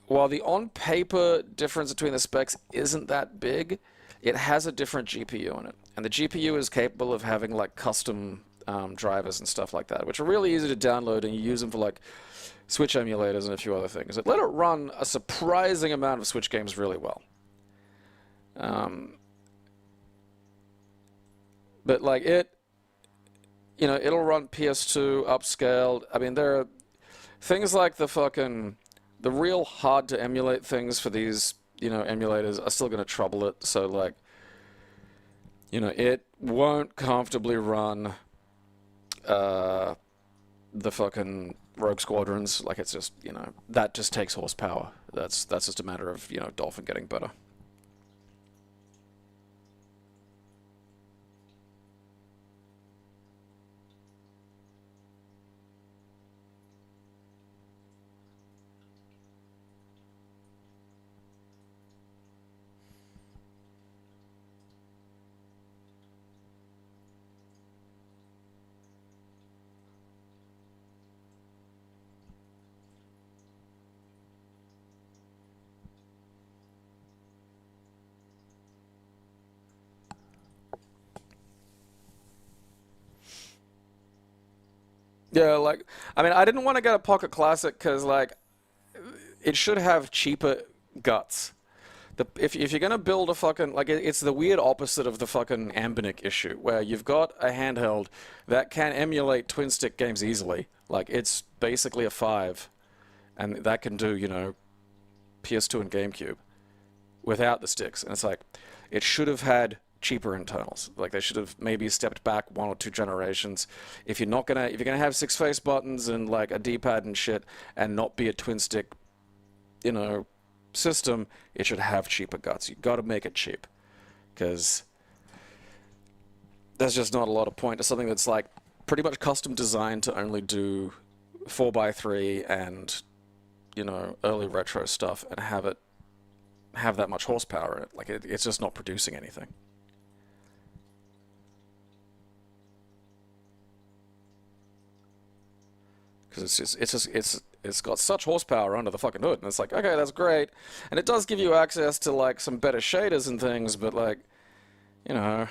while the on-paper difference between the specs isn't that big, it has a different GPU in it. And the GPU is capable of having like custom drivers and stuff like that, which are really easy to download, and you use them for like Switch emulators and a few other things. It let it run a surprising amount of Switch games really well. But like it, you know, it'll run PS2 upscaled. I mean, there are things like the real hard to emulate things for these, you know, emulators are still going to trouble it. So like, you know, it won't comfortably run the fucking Rogue Squadrons. Like, it's just, you know, that just takes horsepower. That's just a matter of, you know, Dolphin getting better. Yeah, like, I mean, I didn't want to get a Pocket Classic because, like, it should have cheaper guts. If you're going to build a fucking, like, it's the weird opposite of the fucking Ambinic issue, where you've got a handheld that can emulate twin-stick games easily. Like, it's basically a 5, and that can do, you know, PS2 and GameCube without the sticks. And it's like, it should have had cheaper internals. Like, they should have maybe stepped back 1 or 2 generations. If you're gonna have 6-face buttons and like a D-pad and shit, and not be a twin stick, you know, system, it should have cheaper guts. You got to make it cheap, because there's just not a lot of point to something that's like pretty much custom designed to only do 4x3 and, you know, early retro stuff, and have that much horsepower in it. Like, it's just not producing anything. Because it's got such horsepower under the fucking hood, and it's like, okay, that's great, and it does give you access to like some better shaders and things, but like, you know.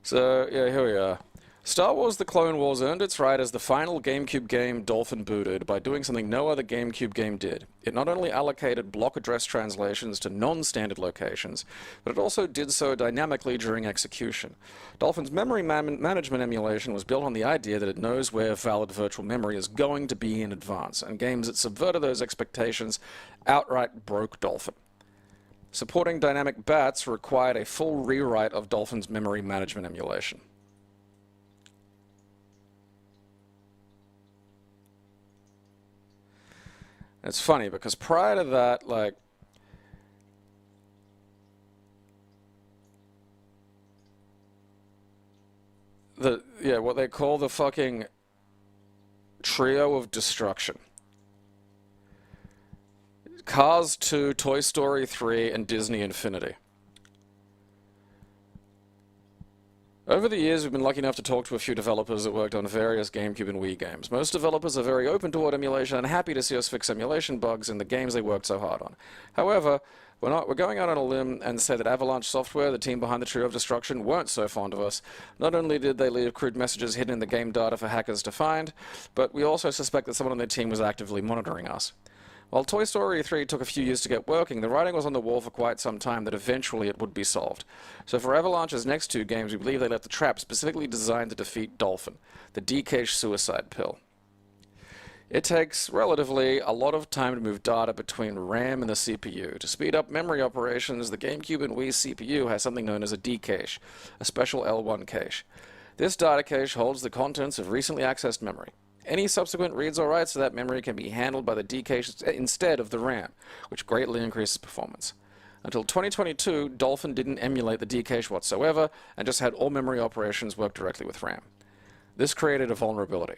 So yeah, here we are. Star Wars The Clone Wars earned its right as the final GameCube game Dolphin booted by doing something no other GameCube game did. It not only allocated block address translations to non-standard locations, but it also did so dynamically during execution. Dolphin's memory management emulation was built on the idea that it knows where valid virtual memory is going to be in advance, and games that subverted those expectations outright broke Dolphin. Supporting dynamic bats required a full rewrite of Dolphin's memory management emulation. It's funny because prior to that, like, what they call the fucking trio of destruction. Cars 2, Toy Story 3, and Disney Infinity. Over the years, we've been lucky enough to talk to a few developers that worked on various GameCube and Wii games. Most developers are very open toward emulation and happy to see us fix emulation bugs in the games they worked so hard on. However, we're going out on a limb and say that Avalanche Software, the team behind the Trio of Destruction, weren't so fond of us. Not only did they leave crude messages hidden in the game data for hackers to find, but we also suspect that someone on their team was actively monitoring us. While Toy Story 3 took a few years to get working, the writing was on the wall for quite some time that eventually it would be solved. So for Avalanche's next 2 games, we believe they left a trap specifically designed to defeat Dolphin, the D-Cache suicide pill. It takes relatively a lot of time to move data between RAM and the CPU. To speed up memory operations, the GameCube and Wii CPU has something known as a D-Cache, a special L1 cache. This data cache holds the contents of recently accessed memory. Any subsequent reads or writes to that memory can be handled by the D-Cache instead of the RAM, which greatly increases performance. Until 2022, Dolphin didn't emulate the D-Cache whatsoever, and just had all memory operations work directly with RAM. This created a vulnerability.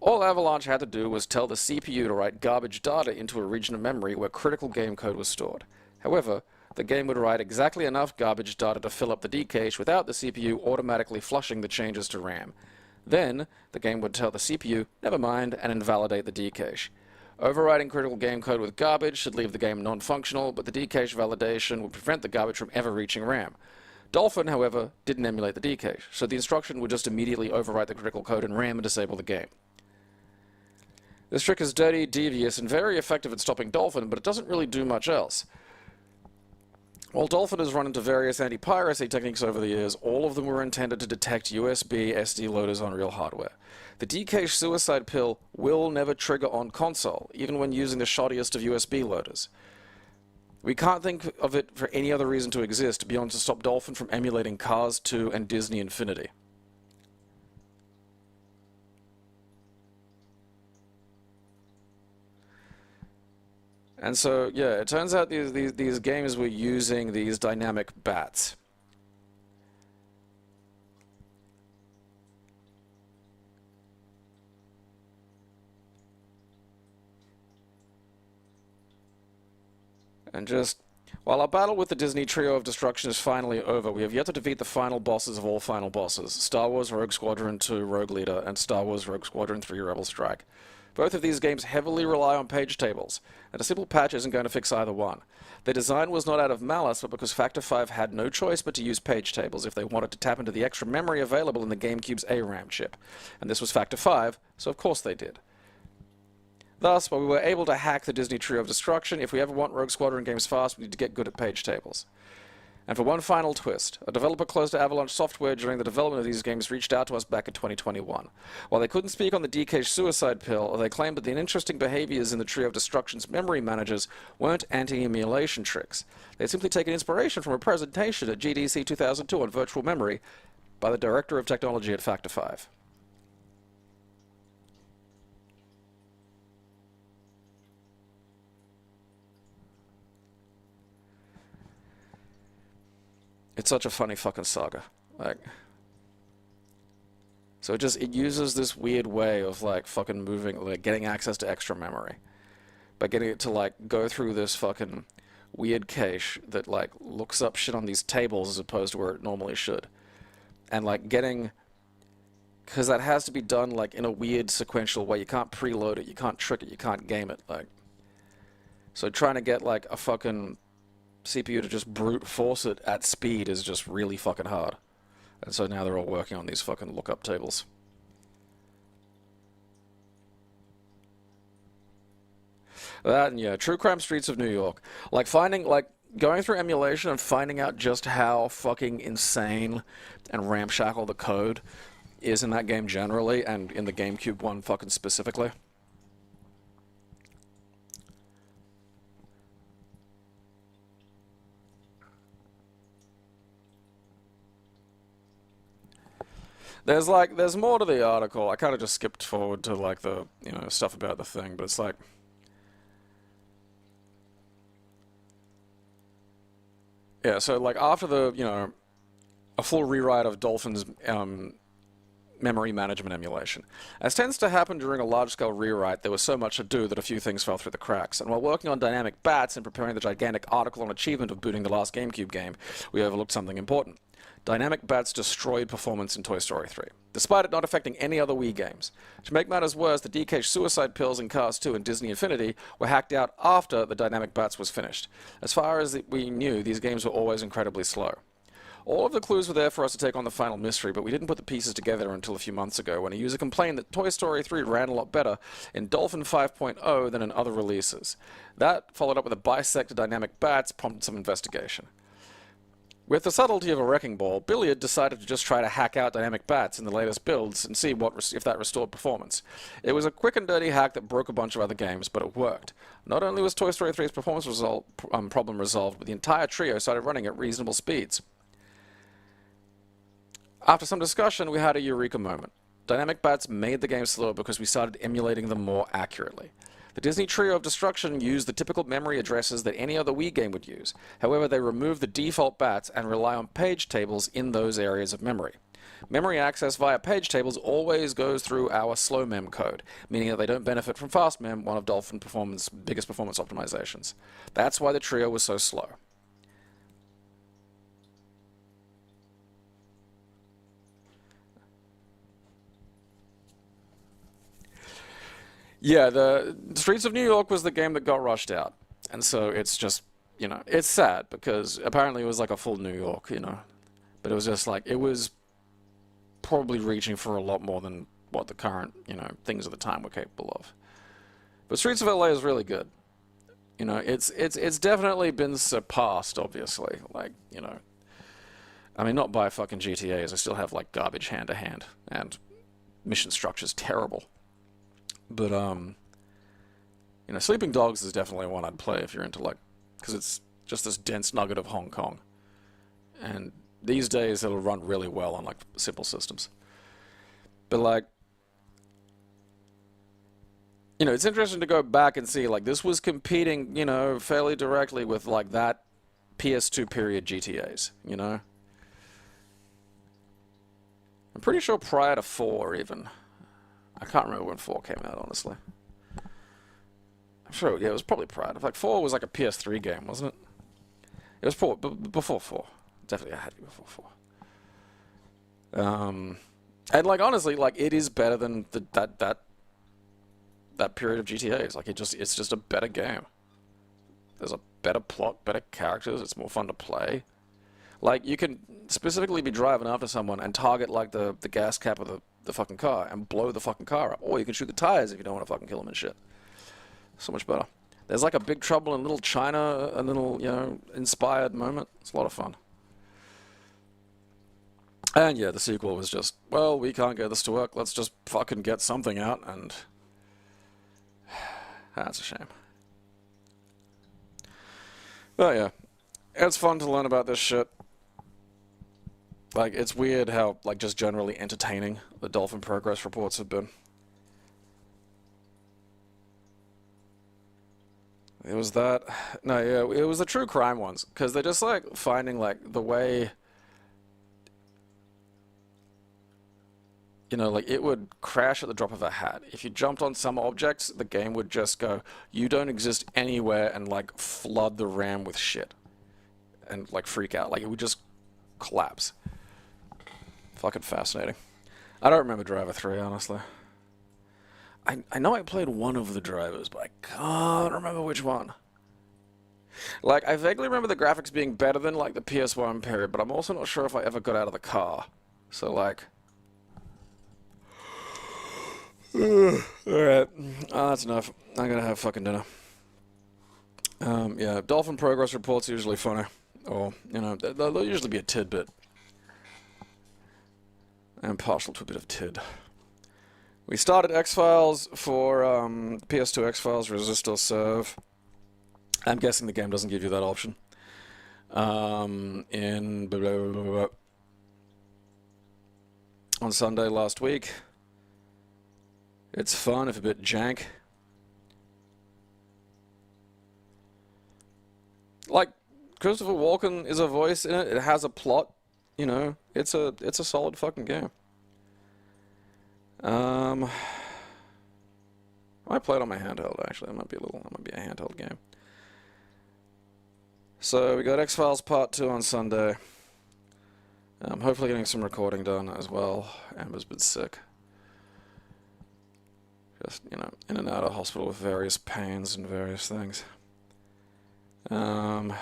All Avalanche had to do was tell the CPU to write garbage data into a region of memory where critical game code was stored. However, the game would write exactly enough garbage data to fill up the D-Cache without the CPU automatically flushing the changes to RAM. Then, the game would tell the CPU, never mind, and invalidate the D-Cache. Overwriting critical game code with garbage should leave the game non-functional, but the D-Cache validation would prevent the garbage from ever reaching RAM. Dolphin, however, didn't emulate the D-Cache, so the instruction would just immediately overwrite the critical code in RAM and disable the game. This trick is dirty, devious, and very effective at stopping Dolphin, but it doesn't really do much else. While Dolphin has run into various anti-piracy techniques over the years, all of them were intended to detect USB SD loaders on real hardware. The D-Cache suicide pill will never trigger on console, even when using the shoddiest of USB loaders. We can't think of it for any other reason to exist beyond to stop Dolphin from emulating Cars 2 and Disney Infinity. And so, yeah, it turns out these games were using these dynamic bats. And just, while our battle with the Disney trio of destruction is finally over, we have yet to defeat the final bosses of all final bosses, Star Wars Rogue Squadron 2 Rogue Leader and Star Wars Rogue Squadron 3 Rebel Strike. Both of these games heavily rely on page tables, and a simple patch isn't going to fix either one. Their design was not out of malice, but because Factor 5 had no choice but to use page tables if they wanted to tap into the extra memory available in the GameCube's ARAM chip. And this was Factor 5, so of course they did. Thus, while we were able to hack the Disney Trio of Destruction, if we ever want Rogue Squadron games fast, we need to get good at page tables. And for one final twist, a developer close to Avalanche Software during the development of these games reached out to us back in 2021. While they couldn't speak on the D-Cache suicide pill, they claimed that the interesting behaviors in the Trio of Destruction's memory managers weren't anti-emulation tricks. They had simply taken inspiration from a presentation at GDC 2002 on virtual memory by the Director of Technology at Factor 5. It's such a funny fucking saga. Like, so it uses this weird way of like fucking moving, like getting access to extra memory, by getting it to like go through this fucking weird cache that like looks up shit on these tables as opposed to where it normally should, and like getting, because that has to be done like in a weird sequential way. You can't preload it, you can't trick it, you can't game it. Like, so trying to get like a fucking CPU to just brute force it at speed is just really fucking hard. And so now they're all working on these fucking lookup tables. That and yeah, True Crime Streets of New York. Like going through emulation and finding out just how fucking insane and ramshackle the code is in that game generally, and in the GameCube one fucking specifically. There's more to the article. I kind of just skipped forward to like the, stuff about the thing, but it's like, yeah, so like after the, a full rewrite of Dolphin's memory management emulation. As tends to happen during a large-scale rewrite, there was so much to do that a few things fell through the cracks, and while working on dynamic bats and preparing the gigantic article on achievement of booting the last GameCube game, we overlooked something important. Dynamic bats destroyed performance in Toy Story 3, despite it not affecting any other Wii games. To make matters worse, the D-Cache suicide pills in Cars 2 and Disney Infinity were hacked out after the dynamic bats was finished. As far as we knew, these games were always incredibly slow. All of the clues were there for us to take on the final mystery, but we didn't put the pieces together until a few months ago when a user complained that Toy Story 3 ran a lot better in Dolphin 5.0 than in other releases. That, followed up with a bisected dynamic bats, prompted some investigation. With the subtlety of a wrecking ball, Billiard decided to just try to hack out dynamic bats in the latest builds and see if that restored performance. It was a quick and dirty hack that broke a bunch of other games, but it worked. Not only was Toy Story 3's performance problem resolved, but the entire trio started running at reasonable speeds. After some discussion, we had a eureka moment. Dynamic bats made the game slower because we started emulating them more accurately. The Disney Trio of Destruction used the typical memory addresses that any other Wii game would use. However, they remove the default bats and rely on page tables in those areas of memory. Memory access via page tables always goes through our slow mem code, meaning that they don't benefit from fast mem, one of Dolphin's biggest performance optimizations. That's why the Trio was so slow. Yeah, the Streets of New York was the game that got rushed out. And so it's just, you know, it's sad because apparently it was like a full New York, you know. But it was just like, it was probably reaching for a lot more than what the current, you know, things of the time were capable of. But Streets of LA is really good. You know, it's definitely been surpassed, obviously. Like, you know, I mean, not by fucking GTAs. I still have like garbage hand to hand, and mission structure's terrible. But, you know, Sleeping Dogs is definitely one I'd play if you're into, like, because it's just this dense nugget of Hong Kong. And these days it'll run really well on, like, simple systems. But, like, you know, it's interesting to go back and see, like, this was competing, you know, fairly directly with, like, that PS2 period GTAs, you know? I'm pretty sure prior to 4, even. I can't remember when 4 came out, honestly. I'm sure, yeah, it was probably prior. Like, 4 was like a PS3 game, wasn't it? It was before 4. Definitely, I had to be before 4. And, like, honestly, like, it is better than that period of GTAs. Like, it's just a better game. There's a better plot, better characters, it's more fun to play. Like, you can specifically be driving after someone and target, like, the gas cap of the fucking car and blow the fucking car up. Or you can shoot the tires if you don't want to fucking kill them and shit. So much better. There's like a Big Trouble in Little China, a little, you know, inspired moment. It's a lot of fun. And yeah, the sequel was just, well, we can't get this to work. Let's just fucking get something out, and that's a shame. But yeah, it's fun to learn about this shit. Like, it's weird how, like, just generally entertaining the Dolphin progress reports have been. It was that... No, yeah, it was the true crime ones. Because they're just, like, finding, like, the way... You know, like, it would crash at the drop of a hat. If you jumped on some objects, the game would just go, you don't exist anywhere, and, like, flood the RAM with shit. And, like, freak out. Like, it would just collapse. Fucking fascinating. I don't remember Driver 3, honestly. I know I played one of the drivers, but I can't remember which one. Like, I vaguely remember the graphics being better than, like, the PS1 period, but I'm also not sure if I ever got out of the car. So, like... Alright. That's enough. I'm gonna have fucking dinner. Yeah, Dolphin progress reports are usually funny. Or, you know, they'll usually be a tidbit. I'm partial to a bit of tid. We started X-Files for PS2 X-Files Resist or Serve. I'm guessing the game doesn't give you that option. In blah, blah, blah, blah. On Sunday last week. It's fun, if a bit jank. Like, Christopher Walken is a voice in it. It has a plot. You know, it's a solid fucking game. I might play it on my handheld, actually. That might be a handheld game. So we got X-Files Part 2 on Sunday. Hopefully getting some recording done as well. Amber's been sick. Just, you know, in and out of hospital with various pains and various things. And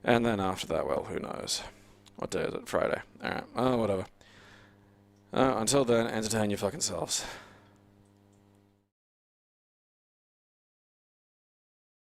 And then after that, well, who knows? What day is it? Friday. Alright, oh, whatever. Until then, entertain your fucking selves.